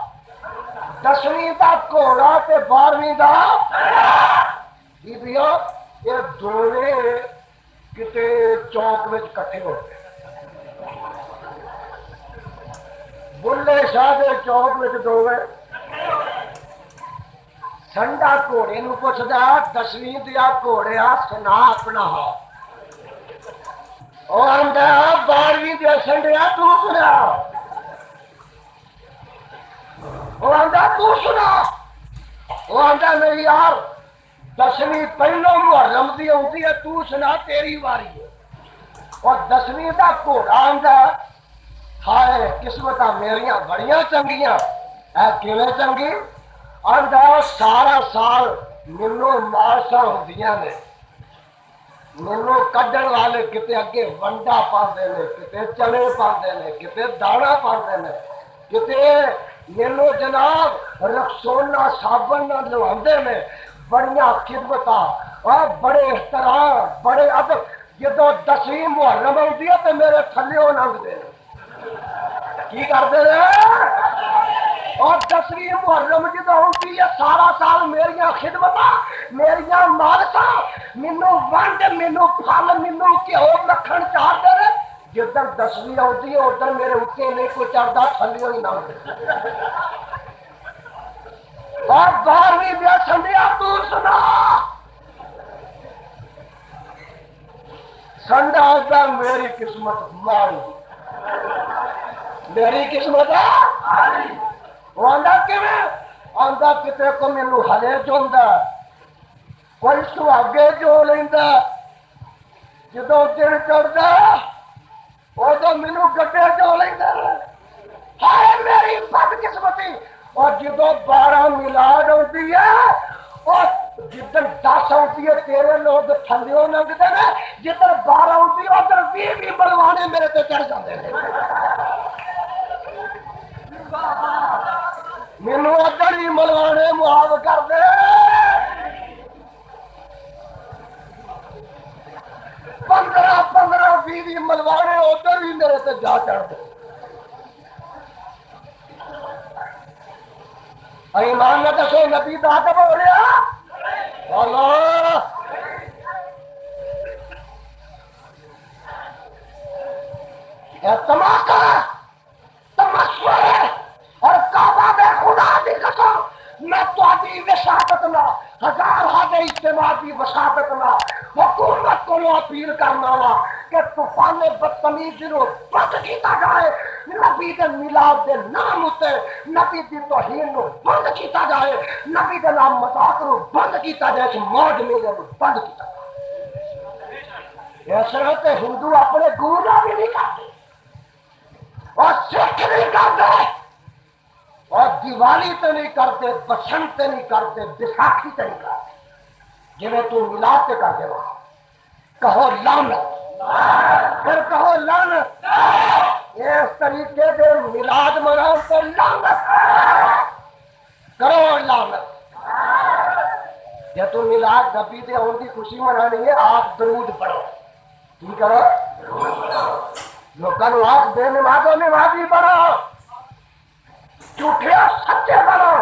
10ویں دا گھوڑا تے 12ویں دا بیبیو یہ دونوں کتے چوک میں کٹھے ہو گئے بلے شاہ دے چوک میں دووے سنڈا گھوڑے نو پوچھدا 10ویں دیا گھوڑیا سنا اپنا ہاں اور آندا 12ویں دیا سنڈیا تو سنا وہ آندا تو سنا وہ آندا میری یار 10ویں پہلو محرم دی ہوندی ہے تو سنا تیری واری ہے اور 10ویں دا گھوڑا آندا ہائے قسمتاں میریاں بڑیاں چنگیاں اے کیویں چنگی آندا سارا سال مینوں مارساں ہوندیاں نے مینوں کڈن والے کتے اگے ونڈا پاندے نے کتے چنے پاندے نے کتے دانا پاندے نے کتے مینوں جناب رکسونا صابن نال لواندے نے بڑیاں خدمتاں اور بڑے احترام بڑے ادب جدوں 10ویں محرم ہوندی ہے تے میرے تھلیوں لنگدے نے کی کرتے ہیں اور 10ویں محرم جدو ہوتی ہے سارا سال میریاں خدمتاں میریاں مالکاں مینوں ونڈ مینوں پھل مینوں گھیو مکھن چاہتے ہیں جدن 10ویں آتی ہے ادھر میرے اتنے نہیں کوئی چڑھتا تھلیوں ہی نہ اور 12ویں دیا سنڈیا تو سنا سنڈا آتا میری قسمت ماری میری قسمت ہے وہ آندا کیویں آندا کتے کو مینوں ہلے چوندا کوئی سہاگے جو لیندا جدوں دن چڑھدا ادوں مینوں گڈے جو لیندا ہائے میری بد قسمتی اور جدوں 12 میلاد ہوتی ہے اور جدن 10 ہوتی ہے تیرے لوگ تھلیوں لنگتے ہیں جدن 12 ہوتی ہے ادھر 20 بلوانے میرے تے چڑھ جاندے ہیں مینوں ادھر ہی ملوانے معاف کر دے 15 20 ملوانے ادھر ہی میرے تے جا چڑھ دے ایمان نہ دسو نبی دا ادب ہو رہا اللہ یہ تماشا تماشا ہے اور کعبہ میں خدا دی قسم میں تہاڈی وساطت نال ہزار ہادے اجتماع دی وساطت نال حکومت کو اپیل کرنا وا کہ طوفان بدتمیزی نو بند کیتا جائے نبی دے میلاد دے نام اتے نبی دی توہین نو بند کیتا جائے نبی دے نام مذاق نو بند کیتا جائے موج میلے نو بند کیتا جائے اس طرح تے ہندو اپنے گرو بھی نہیں کرتے اور سکھ نہیں کرتے اور دیوالی تے نہیں کرتے بسنت تے نہیں کرتے بیساکھی تے نہیں کرتے جویں تو میلاد تے کر دے کہو لعنت پھر کہو لعنت اس طریقے دے میلاد مناؤ تے لعنت کرو لعنت جے تو میلاد نبی دے ہون دی خوشی منانی ہے آپ درود پڑھو کی کرو لوکاں نوں آپ بے نمازوں نمازی بنو جھوٹے سچے بنو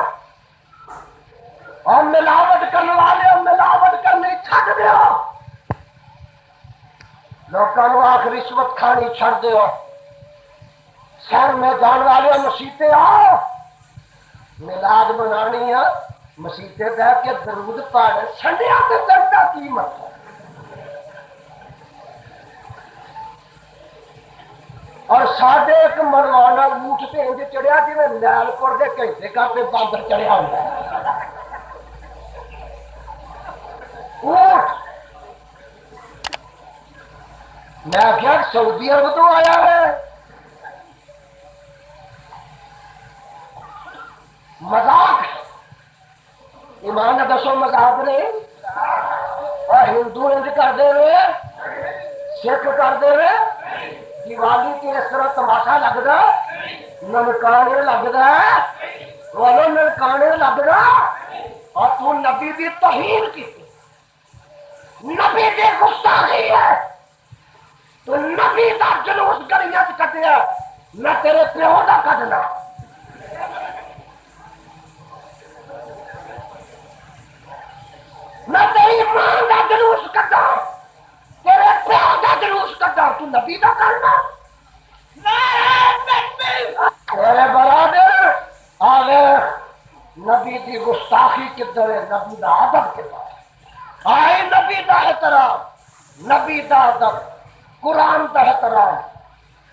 اور ملاوٹ کرنے والے ملاوٹ کرنے چھڈ دیو لوکاں نوں آخ رشوت کھانی چھڈ دیو شہر میں جان والے مسیتے آؤ میلاد منانی ہے مسیتے بیٹھ کے درود پڑھ سنڈیا تے چڑھتا کی مطلب اور ساڈے ایک مروانا اونٹ تے انج چڑھیا جویں نیل پور دے گھنٹے گھر تے باندر چڑھیا ہوندا ہے اونٹ میں کیا سعودی عرب تو آیا ہے مذاق ایمان دسو مذاق نہیں اور ہندو انج کرتے ہوئے سکھ کر دے دیوالی کے اس طرح تماشا لگتا ننکانے لگتا وہ ننکانے لگتا اور تو نبی دی توہین کی نبی دی گستاخی ہے تو نبی دا جلوس گلیاں چ کٹیا میں تیرے پیو دا کڈنا میں تیری ماں دا جلوس کڈا تیرے پیو دا جلوس کڈا تو نبی دا کرنا تیرے برادر آگے نبی دی گستاخی کدھر ہے نبی دا ادب کدھر ہے آئے نبی دا احترام نبی دا ادب قرآن دا احترام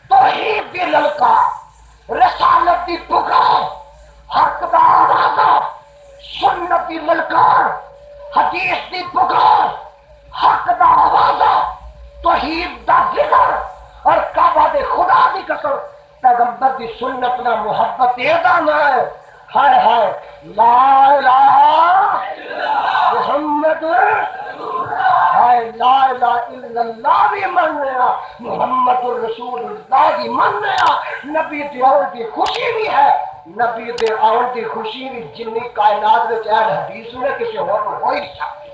توحید دی للکار رسالت دی پکار حق دا آوازہ سنت دی للکار حدیث دی پکار حق دا آوازہ توحید دا ذکر اور کعبہ دے خدا دی قسم پیغمبر دی سنت نہ محبت ایدا نہ ہے ہائے ہائے لا الہ محمد ہائے لا الہ الا اللہ بھی منیا محمد الرسول اللہ بھی منیا نبی دے آن دی خوشی بھی ہے نبی دے آن دی خوشی بھی جنی کائنات میں چاہے حدیث میں کسی اور کو ہوئی نہیں سکتی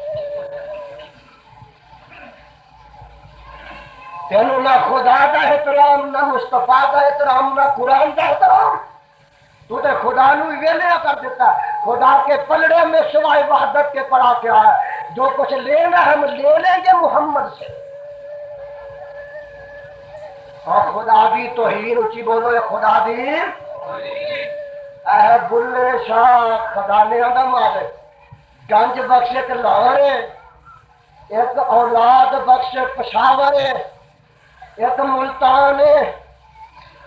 تینوں نہ خدا دا احترام نہ مصطفیٰ دا احترام نہ قرآن دا احترام تو تے خدا نو ویلیا کر دیتا ہے خدا کے پلڑے میں سوائے وحدت کے پڑا کیا ہے جو کچھ لینا ہم لے لیں گے محمد سے اور خدا دی توہین اچھی بولو اے خدا دی اے بلے شاہ خزانے دا مالک گنج بخش ایک لاہور ہے ایک اولاد بخش پشاور ہے ایک ملتان ہے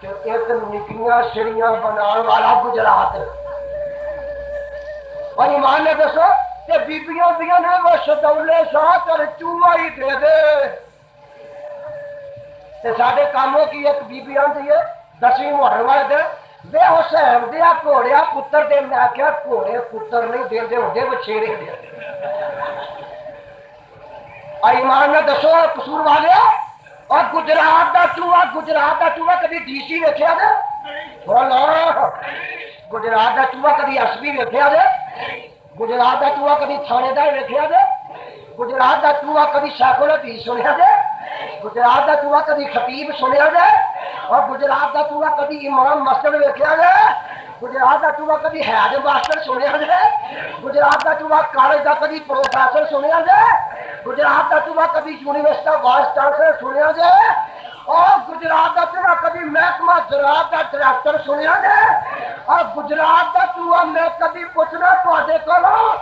ایک نکیاں سڑیاں بنان والا گجرات اور ایمان نے دسو کہ بیبیاں دیاں نے وہ شدولے شاہ کر چوہا ہی دے دے تے ساڈے کاموں کی ایک بیبیاں دی ہے 10ویں محرم والے دن بے حسین دیا گھوڑیا پتر دے میں کیا گھوڑے پتر نہیں دے دے ہوندے بچھیرے دے ایمان نے دسو قصور والے اور گجرات دا چوہا کبھی ڈی سی ویکھیا دے بولو گجرات دا چوہا کبھی ایس پی ویکھیا دے گجرات دا چوہا کبھی تھانے دار ویکھیا دے گجرات دا چوہا کبھی شیخ الحدیث سنیا دے گجرات دا چوہا کبھی خطیب سنیا دے اور گجرات دا چوہا کبھی امام مسجد ویکھیا دے گجرات دا چوہا کبھی حیض ماسٹر سنیا دے گجرات دا چوہا کالج دا کبھی پروفیسر سنیا دے گجرات دا چوہا کبھی یونیورسٹی دا وائس چانسلر سنیا دے اور گجرات دا چوہا کبھی محکمہ زراعت دا ڈائریکٹر سنیا دے اور گجرات دا چوہا میں کبھی پوچھنا تواڈے کولوں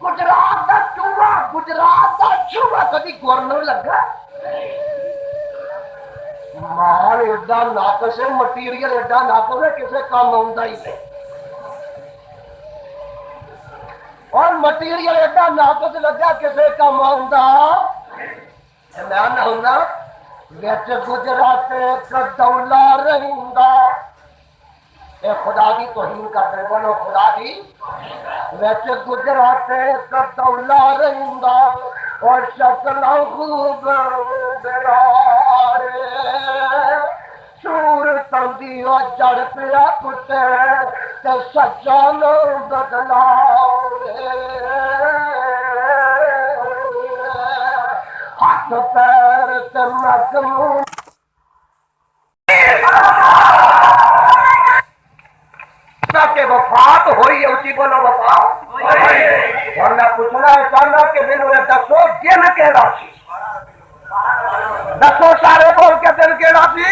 گجرات دا چوہا کبھی گورنر لگا مال ایڈا ناقص ہے مٹیریل ایڈا ناقص ہے کسے کام آؤندا ہی نہیں اور مٹیریل ایڈا ناقص لگا کسے کام آؤندا میں نہ ہونا وچ گجرات کدولا رہندا اے خدا دی توہین کر رہے بولو خدا دی وچ گجرات کدولا رہندا اور شکل خوب برارے سور تندی اور جڑ پیا پتر تے سچا نو بدلا ہاتھ پیر تے مقمون کہ وفات ہوئی ہے اسی بولو وفات اور میں پوچھنا ہے چاہنا کہ میرے دسو دن کہڑا سی دسو سارے بول کے دن کہڑا سی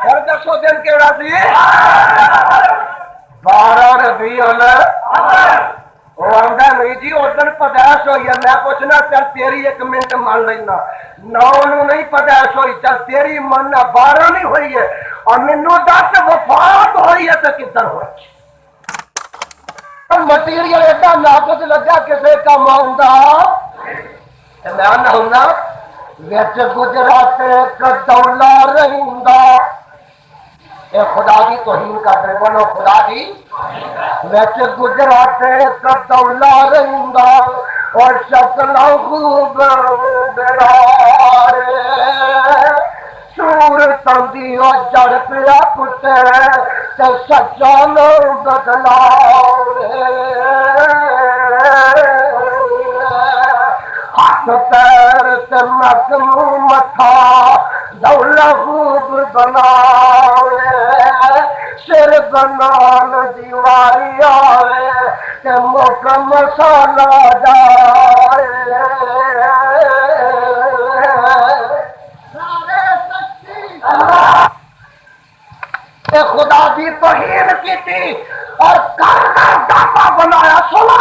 اور دسو دن کہڑا سی 12 ربیع الاول وہ آندا نہیں جی اس دن پیدائش ہوئی ہے میں پوچھنا چل تیری 1 منٹ مان لینا 9 نو نہیں پیدائش ہوئی چل تیری مننا 12 نہیں ہوئی ہے اور مینوں دس وفات ہوئی ہے تو کدھر ہوئی مٹیریل ایڈا ناقص لگا کسے کام آؤندا میں نہ ہونا وچ گجرات کدولا رہندا اے خدا دی توہین کر رہے بولو خدا دی وچ گجرات کدولا رہندا اور شکل خوب برارے سور تندی اور جڑ پیا پتر تے سچا لو بدلاؤ ہاتھ پیر تے مضمون متھا دولا خوب بناوے سر بنان دیواری آوے تے مکھ مسالہ جائے اے خدا دی توہین کی تھی اور کرنا داتا بنایا سنا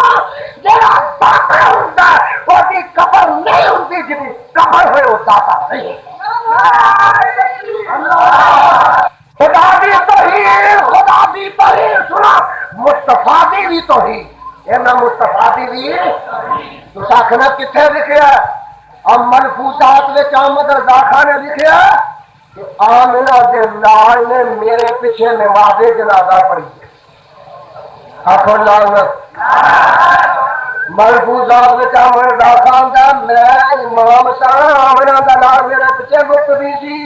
جڑا داتا ہوندا وہ دی قبر نہیں ہوندی جی قبر ہوئے وہ داتا نہیں خدا دی توہین سنا مصطفیٰ دی بھی توہین اینا مصطفیٰ دی بھی تو ساکھنا کتھے لکھیا اب ملفوظات میں آمد رضا خان نے لکھیا کہ آمنہ دے لال نے میرے پیچھے نماز جنازہ پڑھی آخر لعنت ملفوظات میں آمد رضا خان دا میں امام صاحب آمنہ دا لال میرے پیچھے مقتدی سی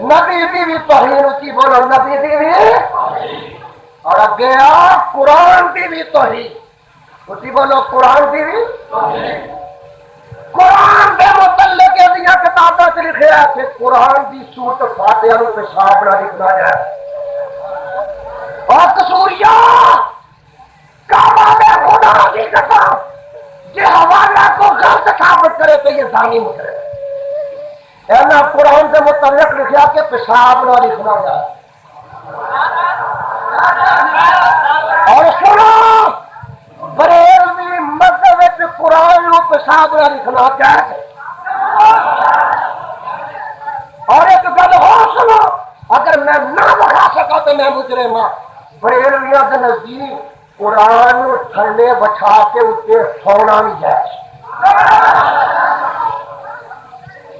نبی دی بھی توہین اچھی بولو نبی دی بھی اور اگے قرآن دی بھی توہین اچھی بولو قرآن دی بھی قرآن کے متعلق دیا کتابوں سے لکھا ہے کہ قرآن کی سورت فاتحہ نو پیشاب نہ لکھنا جائے اور قصوریا کعبہ میں خدا کی قسم یہ حوالہ کو غلط ثابت کرے تو یہ زانی مکرے اینا قرآن کے متعلق لکھا کہ پیشاب نہ لکھنا جائے اور سنو بریلوی مذہب قرآن نو پیشاب نہ لکھنا چاہتے اور ایک گل ہو سنو اگر میں نہ بڑھا سکا تو میں مجرم ہوں بریلویاں کے نزدیک قرآن نو تھلے بچھا کے اتنے سونا نہیں جائے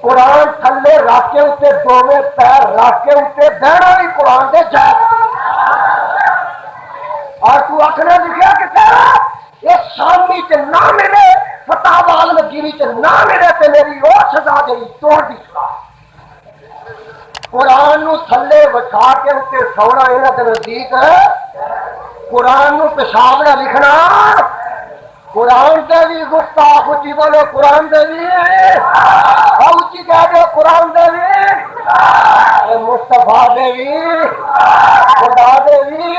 قرآن تھلے رکھ کے اتنے دوویں پیر رکھ کے اتنے بہنا بھی قرآن دے جائے اور تو آخنا لکھیا کہ تیرا یہ سامنے چ نہ ملے فتح عالمگیری چ نہ ملے تو میری وہ سزا دئی توڑ دی سزا قرآن نو تھلے بچھا کے اتنے سونا یہاں کے نزدیک ہے قرآن نو پیشاب نہ لکھنا قرآن دے بھی گستاخ اچھی بولو قرآن دے بھی اچھی کہہ دو قرآن دے بھی مصطفیٰ دے بھی خدا دے بھی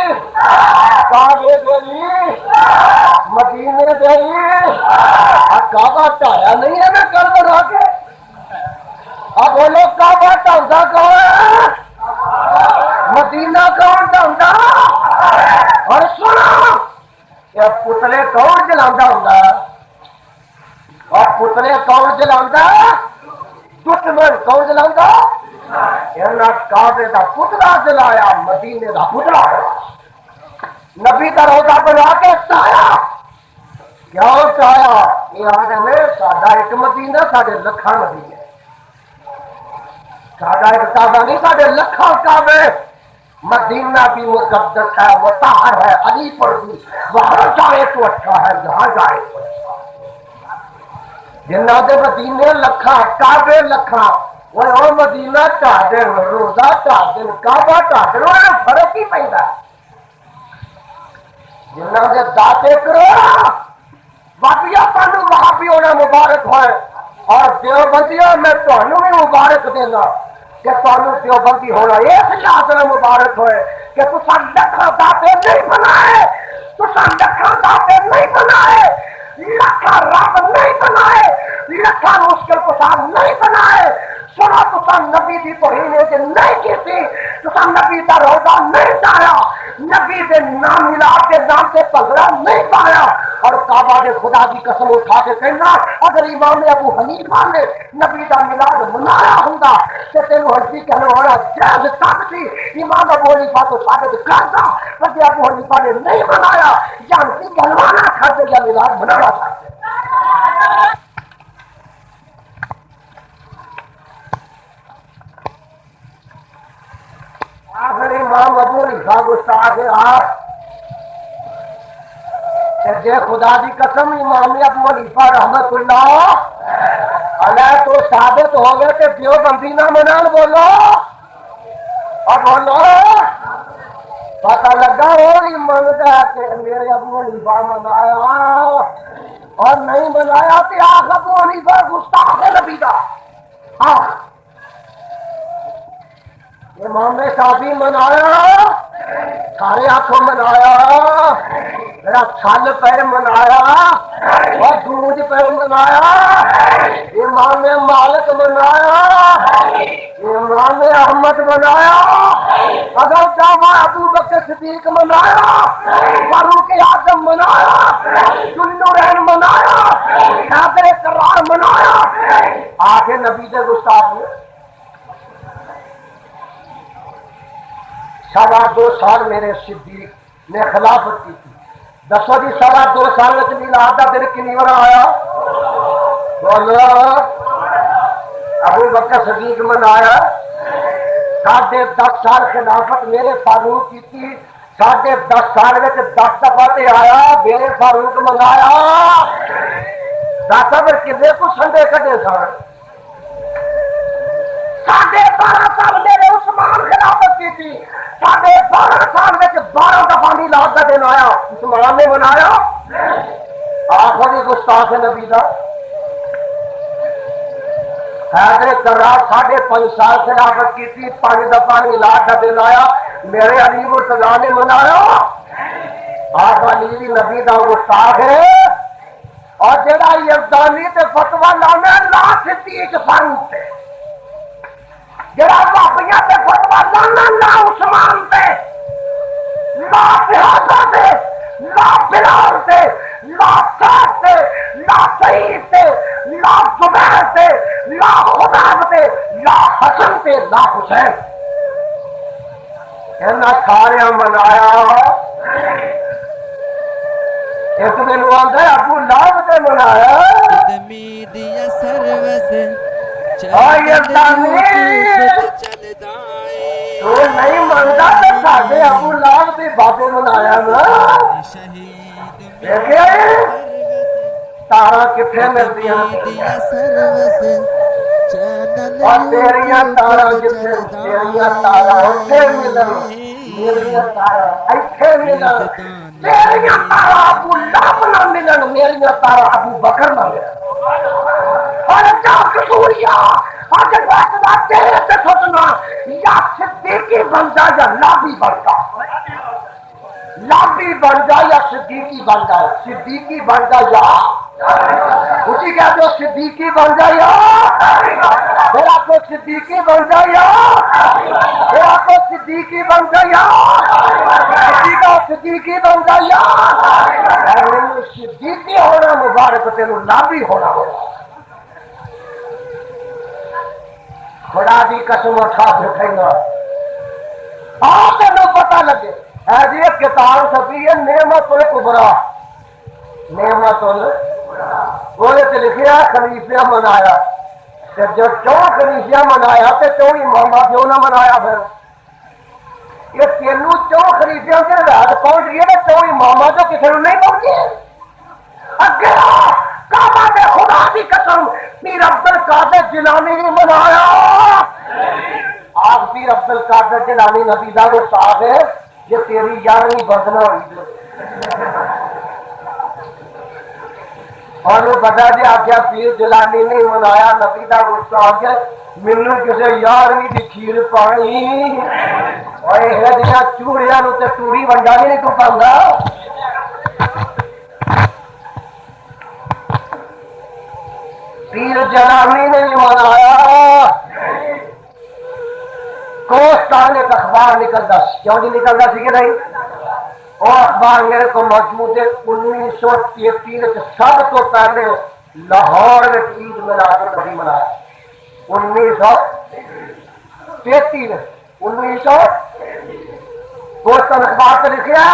کعبے دے بھی مدینے دے بھی کعبہ ٹایا نہیں ہے میں کل بنا کے اب بولو کعبہ ٹاؤندا کون ہے مدینہ کون ٹاؤندا اور سنا یہ پتلے کون جلاندہ ہوندا اور پتلے کون جلاندہ دشمن کون جلاندہ انہاں کعبے دا پتلا جلایا مدینے دا پتلا نبی دا روزہ بنا کے ٹایا کیوں ٹایا یہ آدھے میں ساڈا ایک مدینہ ساڈے لکھاں مدینے ساڈا ایک کعبہ نہیں ساڈے لکھاں کعبے مدینہ بھی مقدس ہے مطہر ہے علی پر بھی وہاں جائے تو اچھا ہے جہاں جائے تو اچھا جنہ دے مدینے لکھاں کعبے لکھاں وہ مدینہ ٹا دن روزہ ٹا دن کعبہ ٹا دن وہ فرق ہی پیندا جنہ دے داتے کرو وابیا تانوں وہابی ہونا مبارک ہوئے اور دیوبندیاں میں تانوں بھی مبارک دینا کہ تانوں دیوبندی ہونا اس لحاظ میں مبارک ہوئے کہ تساں لکھاں داتے نہیں بنائے تساں لکھاں داتے نہیں بنائے لکھاں رب نہیں بنائے لکھاں مشکل کسان نہیں بنائے سنا تساں نبی دی توہین نہیں کی تھی تساں نبی دا روزہ نہیں ٹایا نبی دے نام ملاد کے نام سے پگڑا نہیں پایا اور کعبہ دے خدا کی قسم اٹھا کے کہنا اگر امام ابو حنیفہ نے نبی دا ملاد منایا ہوندا تے تینوں ہنسی کہنا ہونا جائز تک تھی امام ابو حنیفہ تو ثابت کرتا پر ابو حنیفہ نے نہیں منایا جانتی کہلوانا کھاتے یا ملاد منانا چاہتے آخر امام ابو حنیفہ گستاخ جے خدا دی قسم امام ابو حنیفہ رحمت اللہ علیہ تو ثابت ہو گئے کہ دیوبندی نہ منان بولو اور بولو پتہ لگا وہ ہی منگا کہ میرے ابو حنیفہ منایا اور نہیں منایا تو آخ ابو حنیفہ گستاخ نبی دا ہاں امام شافعی منایا سارے ہاتھوں منایا میرا چھل پہ منایا اور دودھ پہ منایا امام مالک منایا امام احمد منایا اگر جامع ابو بکر صدیق منایا فاروق اعظم منایا ذوالنورین منایا حیدر کرار منایا آگے نبی کے گستاخ نے 2.5 سال میرے صدیق نے خلافت کی تھی دسو جی 2.5 سال میلاد کا دن کنی بار آیا بولو ابو بکر صدیق منایا 10.5 سال خلافت میرے فاروق کی تھی 10.5 سال میں 10 دفعہ تے آیا میرے فاروق منگایا 10 پھر کنے کو سنڈے کٹے سن 12.5 سال میرے عثمان خلافت کی تھی 12.5 سال میں 12 دفعہ میلاد کا دن آیا عثمان نے منایا آخری گستاخ نبی دا حیدر کرار 5.5 سال خلافت کی تھی 5 دفعہ میلاد کا دن آیا میرے علی مرتضیٰ نے منایا آپ علی نبی دا گستاخ ہے اور جڑا یزدانی تے فتویٰ لانا لا صدیق فاروق تے جڑا بابیاں تے فتویٰ لانا لا عثمان تے لا بہادر تے لا بلال تے لا سعد تے لا سعید تے لا زبیر تے لا خبیب تے لا حسن تے لا حسین اینا سارے منایا ایک دن وہ آندا ہے ابو لہب تے منایا دمی دیا سروس یزدانی تو نہیں منگا تو ساڈے ابو لہب تے بابے منایا نا دیکھے تارا کتنے ملدیاں اور تیریاں تارا کتنے تیریاں تارا اتنے ملن میریاں تارا ایتھے ملن تیریاں تارا ابو لہب نہ ملن میریاں تارا ابو بکر نہ ملن اور جا کسوریا اگر واسطہ تیرے سے سوچنا یا صدیقی بن جا یا لابی بن جا لابی بن جا یا صدیقی بن جا صدیقی بن جا یا اسی کہا جو صدیقی بن جا یا میرا کو صدیقی بن جا یا میرا کو صدیقی بن جا یا صدیقی بن جا یا صدیقی ہونا مبارک تینوں لابی ہونا ہونا خدا دی قسم اٹھا دکھائینا آپ تینوں پتہ لگے ہے جی ایک کتاب چھپی ہے نعمت الکبریٰ نعمت وہ لکھیا خلیفہ منایا جو کیوں خلیفہ منایا تے کیوں امامہ کیوں نہ منایا پھر یہ تینوں کیوں خلیفہ کے رات پہنچ گئے تے کیوں امامہ جو کسی نے نہیں پہنچے اگے کعبہ دے خدا دی قسم پیر عبد القادر جیلانی نے منایا آپ پیر عبد القادر جیلانی نبی دا گستاخ ہے یہ تیری 11ویں بدنا ہوئی اور وہ بتا دیا کیا پیر جیلانی نے منایا نبی دا گستاخ ہے مینوں کسے 11ویں دی کھیر پانی اور یہ دیاں چوڑیاں نو تے چوڑی ونڈا نہیں تو پاوندا پیر جیلانی نے بھی منایا کوستان ایک اخبار نکلتا کیوں نہیں نکلتا سی کہ نہیں وہ اخبار میرے کو موجود ہے 1933 سب تو پہلے لاہور میں عید میلاد النبی منایا 1933 کوستان اخبار سے لکھا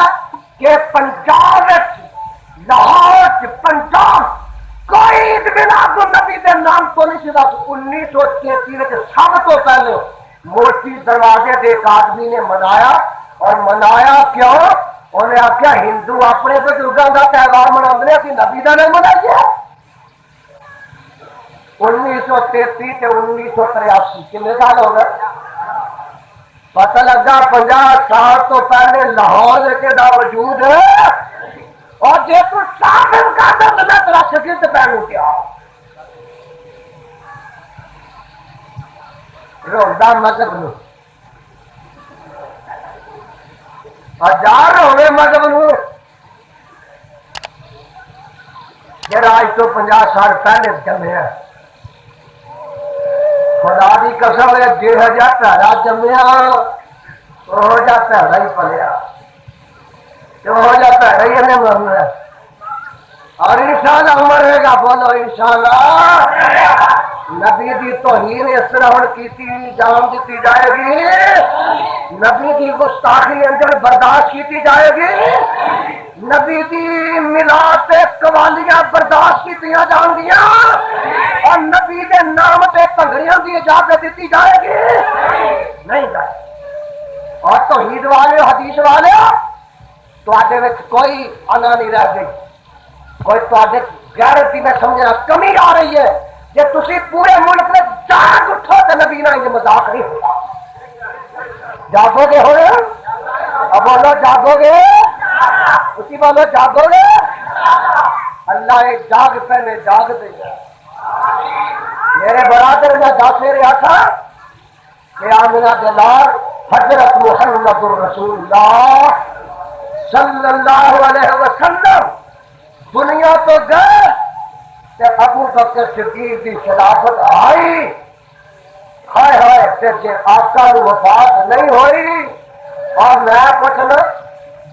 کہ پنجاب لاہور پنجاب کوئی عید میلاد النبی کے نام تو نہیں سیدھا 1933 سب تو پہلے موتی دروازے دے ایک آدمی نے منایا اور منایا کیوں انہیں آخیا ہندو اپنے بزرگوں کا تہوار منا اسی نبی کا نہیں منائیے 1933 تے 1983 کتنے سال ہو گئے پتہ لگا 50 سال تو پہلے لاہور دا وجود ہے اور جے تو ثابت کر دے تو میں تیرا شگرد پہنوں کیا روندا مذہب نو ہزار ہوئے مذہب نو جڑا اج تو 50 سال پہلے جمیا خدا دی قسم ہے جہا جا پیڑا جمیا وہ جا پیڑا ہی پلیا وہ جا پیڑا ہی انہیں مرنا ہے اور انشاءاللہ عمر رہے گا بولو انشاءاللہ نبی دی توہین اس طرح ہن کیتی جان دیتی جائے گی نبی دی گستاخی اندر برداشت کیتی جائے گی نبی دی میلاد تے قوالیاں برداشت کیتیاں جان گیاں اور نبی دے نام تے پگڑیاں دی اجازت دیتی جائے گی نہیں جائے اور توحید والے حدیث والے تواڈے وچ کوئی انا نہیں رہ گئی کوئی تواڈے غیرت دی میں سمجھنا کمی آ رہی ہے جے تسی پورے ملک میں جاگ اٹھو تو نبی نہ یہ مذاق نہیں ہوگا جاگو گے ہو اب بولو جاگو گے اسی بولو جاگو گے اللہ ایک جاگ پہلے جاگ دے گا میرے برادر میں داسے رہا تھا کہ آمنہ دلار حضرت محمد رسول اللہ صلی اللہ علیہ وسلم دنیا تو گئے کہ ابو بکر صدیق کی خلافت آئی ہائے ہائے پھر جی آقا نو وفات نہیں ہوئی اور میں پوچھنا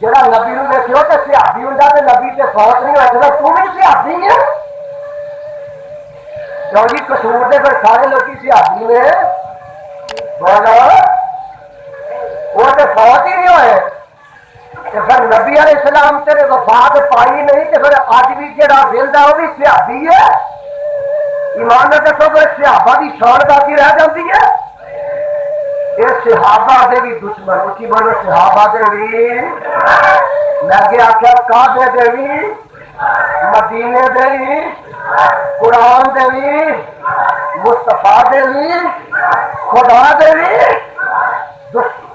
جڑا نبی نو دیکھو تو سیاحی ہوں تو نبی سے فوت نہیں ہوتا تو بھی سیاحی ہے کیوں جی قصور دے پھر سارے لوگ سیاحی نے بولو وہ تو فوت ہی نہیں ہوئے کہ پھر نبی علیہ السلام تیرے وفات پائی نہیں تو پھر اج بھی جڑا ویلدا وہ بھی سیاحی ہے ایمان نہ دسو پھر صحابہ کی شان باقی رہ جاتی ہے یہ صحابہ دے بھی دشمن اسی بولو صحابہ دے بھی میں کہ آخیا کعبے دے بھی مدینے دے بھی قرآن دے بھی مصطفیٰ دے بھی خدا دے بھی دشمن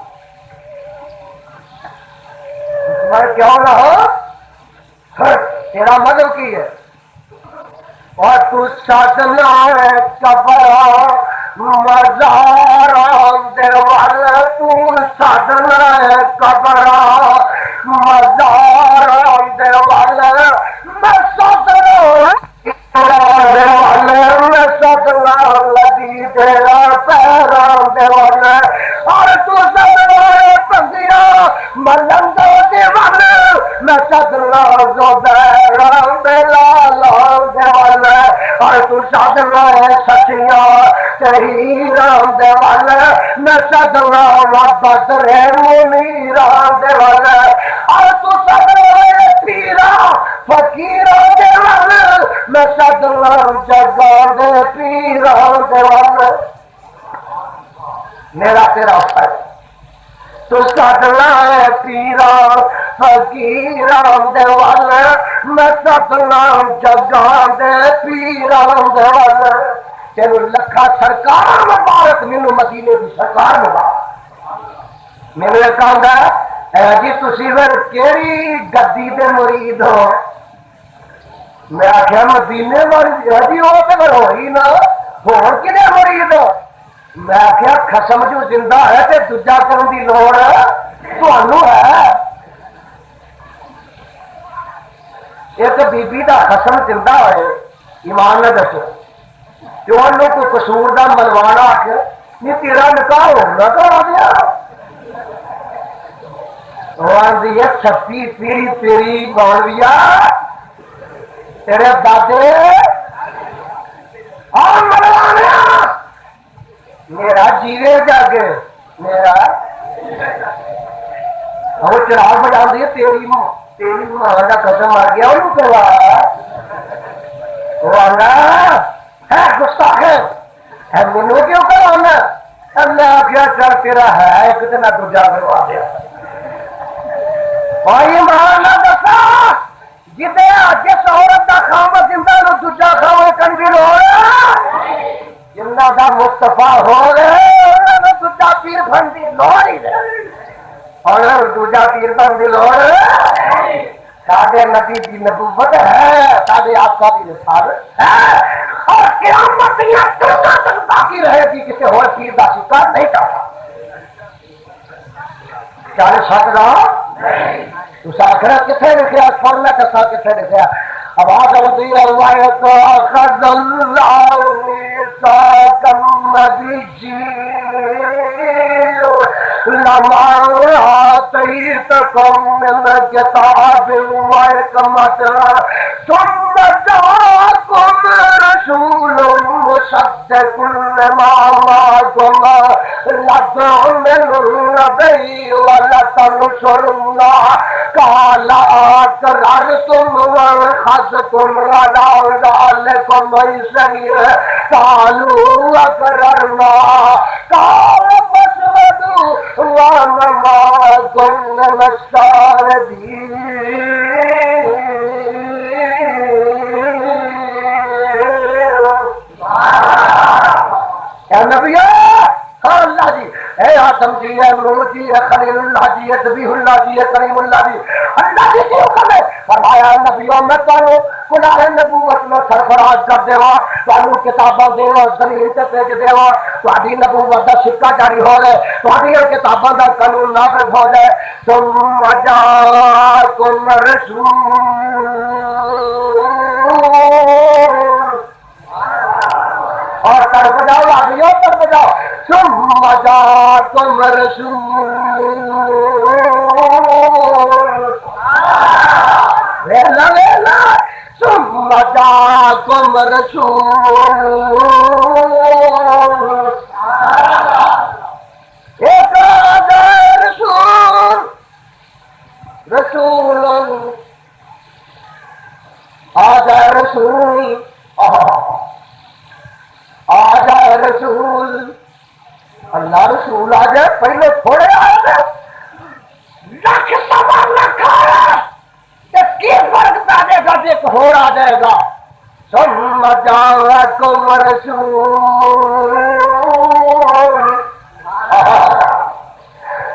کیوں نہ ہو تیرا مذہب کی ہے اور تو سادنا ہے کبر مزار دیوال تو سادنا ہے کبر مزار دیوال میں سادنا میں سادنا لگی تیرا پیرا دیوال اور تو سادنا ہے پنگیا ملنگ دیوال میں سادنا زبیر بلال دیوال اور تو سادنا ہے سچیاں تیری رام دیوال میں سادنا بدر منیران دیوال اور تو سادنا ہے پیرا فقیرا دیوال میں سادنا جگہ دے پیرا دیوال میرا تیرا ہے تو سادنا ہے پیرا فقیران دیوال میں سادنا جگہ دے پیران دیوال تینو لکھا سرکار مبارک مینو مدینے کی سرکار مبارک میرے کہا ہے جی تسی پھر کیڑی گدی دے مرید ہو میں آخیا مدینے والی جی وہ تو پھر ہوئی نا ہور کنے مرید ہو میں آخیا خسم جو زندہ ہے تے دوجا کرن دی لوڑ تانوں ہے ایک بی بی دا خسم زندہ ہوئے ایمان نہ دسو جو انہوں کو قصور دا منوانا آکے یہ تیرا نکاح ہونا کرا دیا وہاں دی ایک چھپی پیری پیری مولویا تیرے دادے اور منوانا میرا جیوے جاگے میرا وہ چراغ بجا دی تیری ماں کا قسم آ گیا انہوں کروا وہ آنا ہے گستاخ ہے مینو کیوں کروانا میں آخیا چل تیرا ہے ایک دن دوجا کروا دیا بھائی مانا دسا جدے جس عورت کا خامد زندہ نو دوجا خامد کنجر ہو رہا جنہ دا مصطفیٰ ہو رہے دوجا پیر بندی لوڑ ہی رہے اور دوجا پیر بندی لوڑ سادے نبی دی نبوت ہے سادے آقا دی رسالت ہے اور قیامت یا تک باقی رہے گی کسی اور پیر دا شکار نہیں کرتا چل سکتا تو آخرت کتنے لکھا پڑھنا کسا کتنے لکھا آواز آتی ہے خد اللہ لما آتيتكم من الكتاب والحكمة ثم جاءكم رسول مصدق لما معكم لتؤمنن به ولتنصرنه قال أقررتم وأخذتم على ذلكم إصري قالوا أقررنا قال وانا معكم من الشاهدين يا نبي اللہ جی اے آدم جی اے نور جی اے خلیل اللہ جی اے ذبیح اللہ جی اے کریم اللہ جی اللہ جی کیوں کرے فرمایا نبیوں میں تانوں گناہ نبوت میں سرفراز کر دیوا تانوں کتاباں دیوا زمین تے بھیج دیوا تہاڈی نبوت دا سکہ جاری ہو گئے تہاڈی کتاباں دا قانون نافذ ہو جائے ثم جاءکم رسول اور کر بجاؤ آگے کر بجاؤ ثم جاءکم رسول ویلا ویلا ثم جاءکم رسول ایک رسول رسول آ جائے رسول آ جائے رسول اللہ رسول آ جائے پہلے تھوڑے آئے لکھ سوا لکھ آیا کی فرق پہ گا ایک اور آ جائے گا ثم جاءکم رسول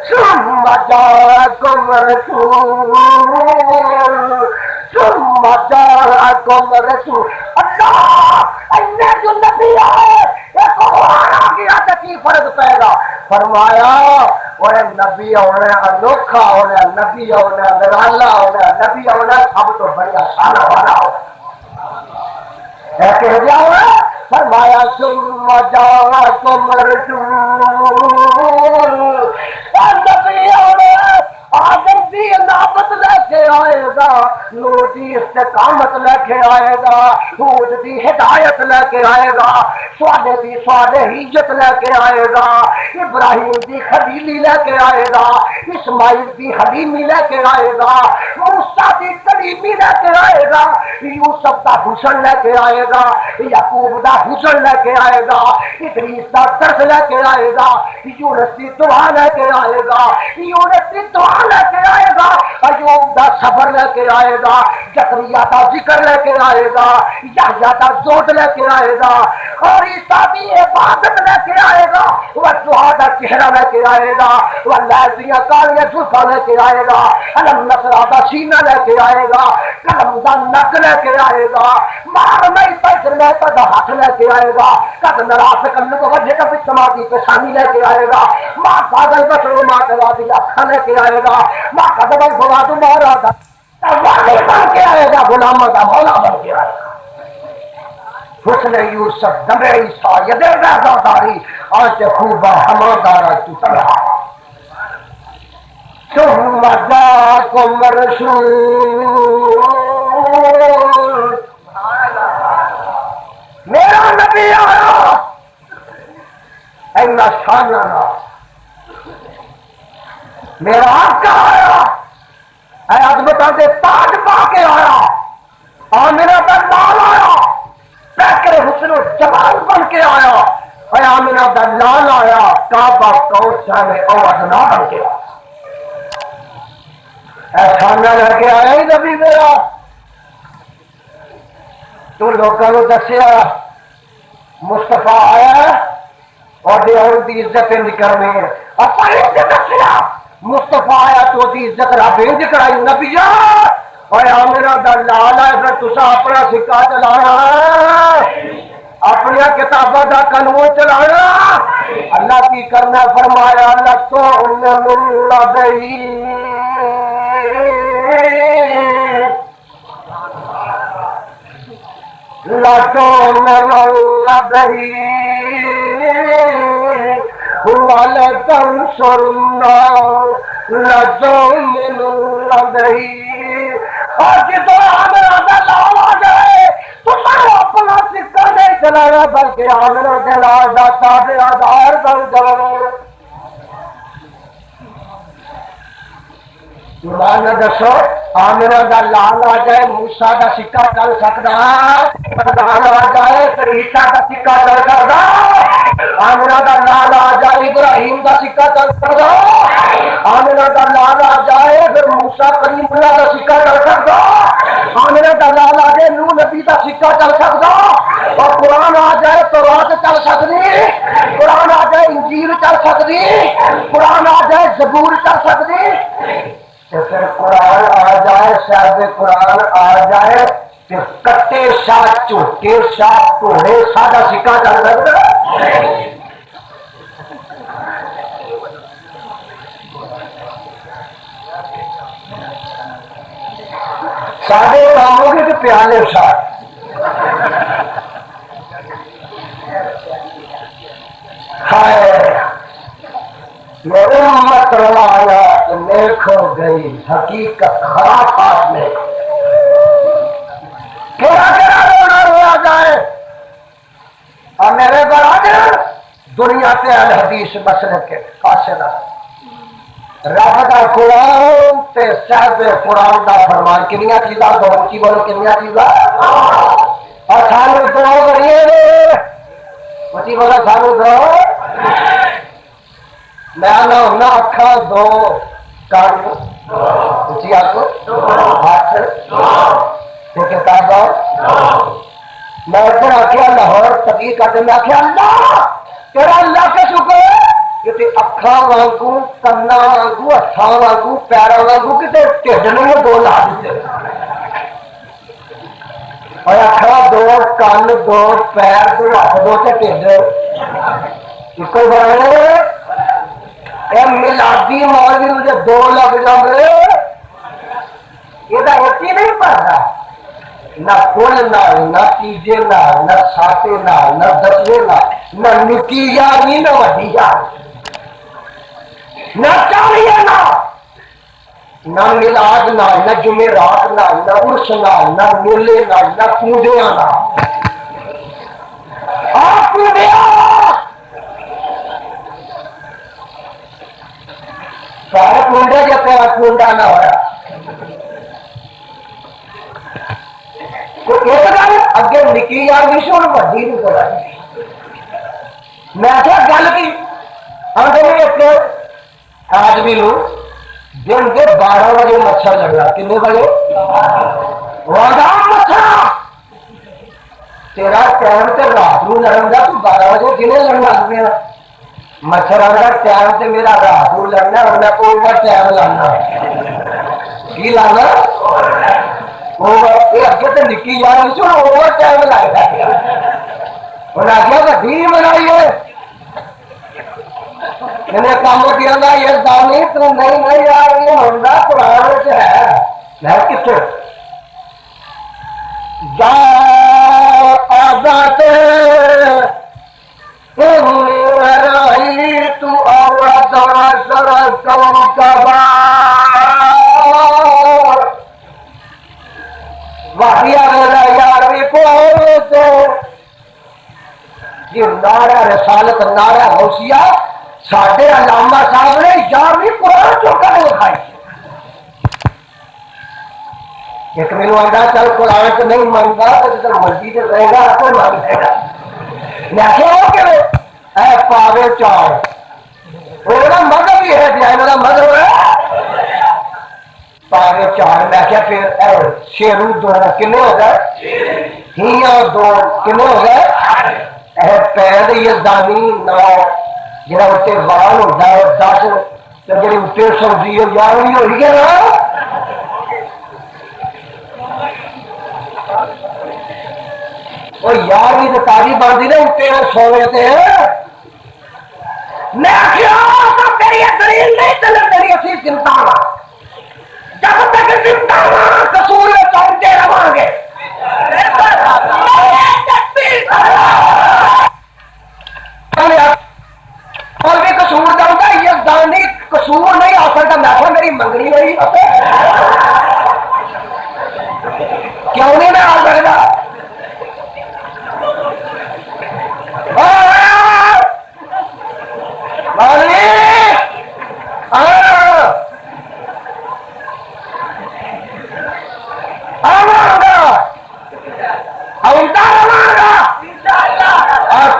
ثم جاءکم رسول ثم جاءکم رسول اللہ انہیں جو نبی آئے ایک اور آ گیا تو کی فرق پائے گا فرمایا انہیں نبی ہونا انوکھا ہونا نبی ہونا نرالا ہونا نبی ہونا سب تو بڑا شانہ والا ہونا کہہ دیا ہوا فرمایا ثم جاءکم رسول نبی ہونا آدم دی نابت لے کے آئے گا نور دی استقامت لے کے آئے گا حود دی ہدایت لے کے آئے گا سوالے دی صالحیت لے کے آئے گا ابراہیم دی خلیلی لے کے آئے گا اسماعیل دی حلیمی لے کے آئے گا موسیٰ دی کریمی لے کے آئے گا یوسف دا حسن لے کے آئے گا یعقوب دا حسن لے کے آئے گا ادریس دا درد لے کے آئے گا یونس دی دعا لے کے آئے گا یونس دی دعا لے کے آئے گا ایوب دا صبر لے کے آئے گا زکریا دا ذکر لے کے آئے گا یحییٰ دا زہد لے کے آئے گا اور عیسیٰ دی عبادت لے کے آئے گا والضحیٰ دا چہرہ لے کے آئے گا واللیل دیاں کالیاں زلفاں لے کے آئے گا علم نصرہ دا سینہ لے کے آئے گا قلم دا نک لے کے آئے گا مار میں پیسر میں دا ہاتھ لے کے آئے گا قد نراس کلو کو وجہ کا بچما کی پیشانی لے کے آئے گا ماں پاگل بسرو ماں کرا دی اکھا لے کے آئے گا ماں قدم فواد مارا دا والی بن کے آئے گا غلام دا مولا بن کے آئے گا حسن یوسف دم عیسیٰ یدے رہزہ داری آج خوبہ ہمادارہ تو تنہا ثم جاءکم رسول میرا نبی آیا اینا شاننا میرا آقا آیا اے عظمتاں دے تاج پا کے آیا آمنہ دا لال آیا پیکر حسن و جمال بن کے آیا اے آمنہ دا لال آیا کعبہ کوثر میں او ادنا بن کے آیا کھانا لے کے آیا ہی نبی میرا، تو لوگوں کو دسیا مصطفیٰ آیا اور دی عزت کرنی ہے، دسیا مصطفیٰ آیا تو دی عزت رب انج کرائی نبی اور میرا در لال ہے، پھر تصا اپنا سکا چلانا، اپنی کتابوں کا قانون چلانا۔ اللہ کی کرنا فرمایا اپنا سکہ نہیں چلانا بلکہ آمنا دلال داتا دے آدھار بن جانا۔ ایمان نہ دسو آمنا دا لال آ جائے موسیٰ دا سکہ چل سکتا، لال آ جائے پھر عیسیٰ دا سکہ چل سکتا، آمنا دا لال آ جائے ابراہیم دا سکہ چل سکتا، آمنا دا لال آ جائے پھر موسیٰ کریم اللہ دا سکہ چل سکتا، آمنا دا لال آ جائے نوح نبی دا سکہ چل سکتا، اور قرآن آ جائے تورات چل سکتی، قرآن آ جائے انجیل چل سکتی، قرآن آ جائے زبور چل سکتی، پھر قرآن آ جائے صاحب قرآن آ جائے پھر کٹے شاہ چوٹے شاہ ٹوڑے سادہ سکہ چل سکتا۔ سادے کاموں کے تو پیالے شاہ میرے امت روایا نیک ہو گئی حقیقت خراب ہاتھ میں، کیڑا رونا رویا جائے اور میرے برادر دنیا تے الحدیث مسئلے کے فاصلہ رب دا قرآن تے صاحب قرآن دا فرمان کنیاں چیزاں دو اونچی بولو کنیاں چیزاں اور سانو دو بڑیے اونچی بولو سانو دو میں ہونا اکھا دو کان اونچی آنکھو ہاتھ کتاباں میں ادھر آخیا لاہور تقی کر میں آخیا اللہ تیرا اللہ کا شکر کہ اکھا وانگو کنا وانگو ہاتھاں وانگو پیراں وانگو کتے ٹھڈ نے دو لا دیتے اور اکھا دو کان دو پیر دو ہاتھ دو تے ٹھڈ کوئی بڑھے اے ملادی مولوی مجھے دو لگ جاندے یہ ایک ہی نہیں پڑھتا نہ کل نہ تیجے نہ ساتے نہ دسویں نہ نکی یاری نہ وڈی یاری نہ چالیے نہ ملاد نہ جمعرات نہ عرس نہ میلے نہ پوجیاں نہ آپ پوجیا سارے پونڈے جب تیرا پونڈا نہ ہوا اگے نکی یار بھی سن وڈی نہیں کرا میں کیا گل کی ہم ایک آدمی لو دن کے 12 بجے مچھر لگا کنے بجے مچھر تیرا ٹائم تے رات نو لڑن کا تو 12 بجے کنے لڑنا لگنے مچھر کا ٹائم تے میرا رات نو لڑنا اور میں اوور ٹائم لانا کی لانا اگے تو نکی یار اوور ٹائم لگتا انہیں آخیا وڈی بنائیے انہیں کام کیا یہ دانی تو نہیں یار یہ ہوتا قرآن ہے میں کتنے جا آزاد تو نعرہ رسالت نعرہ غوثیہ ساڈے علامہ صاحب نے 11ویں قرآن چوکا نے لکھائی ایک میرے آدھا چل قرآن تو نہیں مانگا تو جب مرضی سے رہے گا تو مان لے گا میں کہوں کہ اے پاوے چار وہ مذہب ہی ہے میرا مذہب ہے پارے چار میں کیا پھر شیرو دو کنے ہو گئے ہیاں دو کنے ہو گئے پیر یزدانی نو جنہا اتنے وال ہوتا ہے 10 جنہی اتنے سبزی ہو جاوی ہوئی گیا نا وہ یار بھی تو تاری باندھی نا اتنے سو لیتے ہیں میں کیا تو تیری دلیل نہیں چلے تیری اسی چنتا ہوں جب تک چنتا ہوں قصور میں چونتے رہاں گے اور بھی قصور جاؤں گا یہ دانی قصور نہیں آ سکتا میں تو میری منگنی نہیں کیوں نہیں میں آ سکتا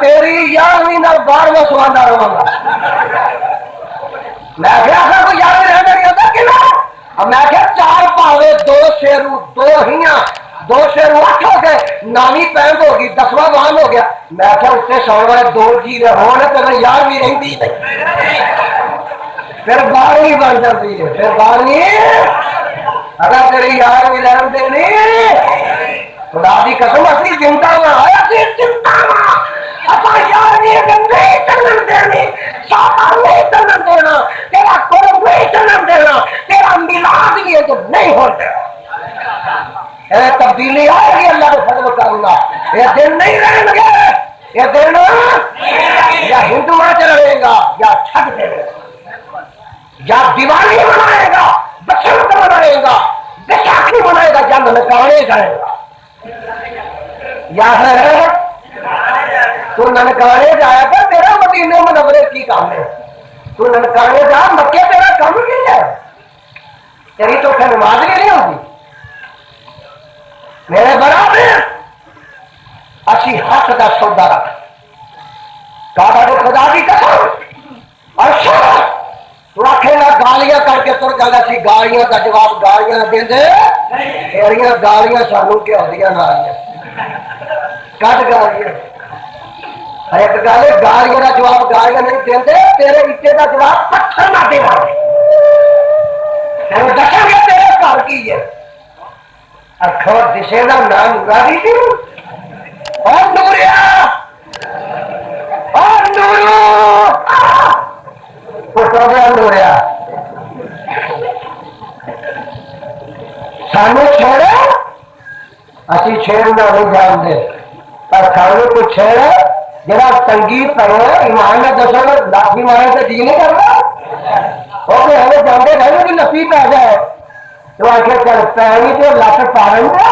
تیری یارویں نہ 12واں سوانا رہا گا میں کیا کوئی یارویں رہنا نہیں ہوتا کہ نا میں کیا 4 پاوے 2 شیرو 2 ہیاں 2 شیرو 8 ہو گئے نامی پینٹ ہوگی 10واں وان ہو گیا میں کیا اتنے سو والے 2 جی رہو نا تو یارویں رہتی نہیں پھر 12ویں بن جاتی ہے پھر 12ویں اگر تیری یارویں رہن دینی خدا دی قسم اصلی چنتا نہ آیا اصلی چنتا نہ اپا یارویں نہیں چلن دینی ساپا نہیں چلن دینا تیرا قرب نہیں چلن دینا تیرا میلاد یہ تو نہیں ہوتا تبدیلی آئے گی اللہ کو فضل کروں گا یہ دن نہیں رہیں گے یہ دن یا ہندو آج رہے گا یا چھٹ دے گا یا دیوالی منائے گا بسنت منائے گا بیساکھی منائے گا یا ننکانے جائے گا یا ہے تو ننکانے جایا کر تیرا مدینے منورے کی کام ہے تو ننکانے جا مکے تیرا کام نہیں ہے تیری تو پھر نماز نہیں ہوگی میرے برابر اسی حق کا سودا رکھ کعبہ کو خدا کی قسم اور شرط تو آکھے گا گالیاں کر کے تر جانا سی گالیاں کا جواب گالیاں دے دے تیریاں گالیاں سانوں کے ہودیاں نہ آئیاں کٹ گالیاں ایک گالے گالیاں کا جواب گالیاں نہیں دے دے تیرے اٹے کا جواب پتھر نہ دے رہا تیرے دکھا گیا تیرے کار کی ہے اکھوڑ دشے کا نام مرادی تھی اور نوریا اور نورو نوریا سانو چھوڑے اسی چھیڑنا نہیں جانتے پر سانو کو چھوڑے جرا تنگی پڑے ایمان میں دسو لاکھی مارے تو جی نہیں کرنا اور ہمیں جانتے رہے کہ نفی پہ جائے تو آخر چل پہنی تو لت پارن گا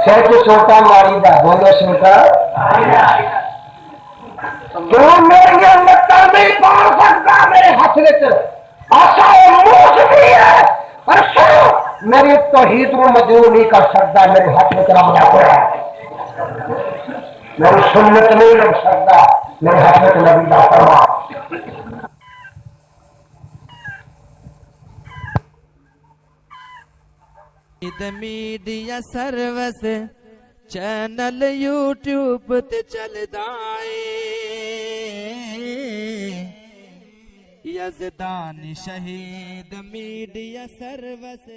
سچ سوٹا ماری دا بولو سوٹا تو میری لتاں نہیں پار سکتا میرے ہاتھ میں آسا موس بھی ہے اور سنو میری توحید کو مجبور نہیں کر سکتا میرے ہاتھ میں تیرا بنا ہوا ہے میری سنت نہیں لگ سکتا میرے ہاتھ میں تیرا بنا ہوا میڈیا سروس چینل یوٹیوب تے چلدا اے یزدان شہید میڈیا سروس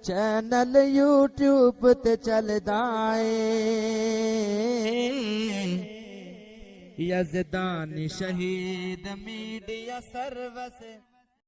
چینل یوٹیوب تے چلدا اے یزدان شہید میڈیا سروس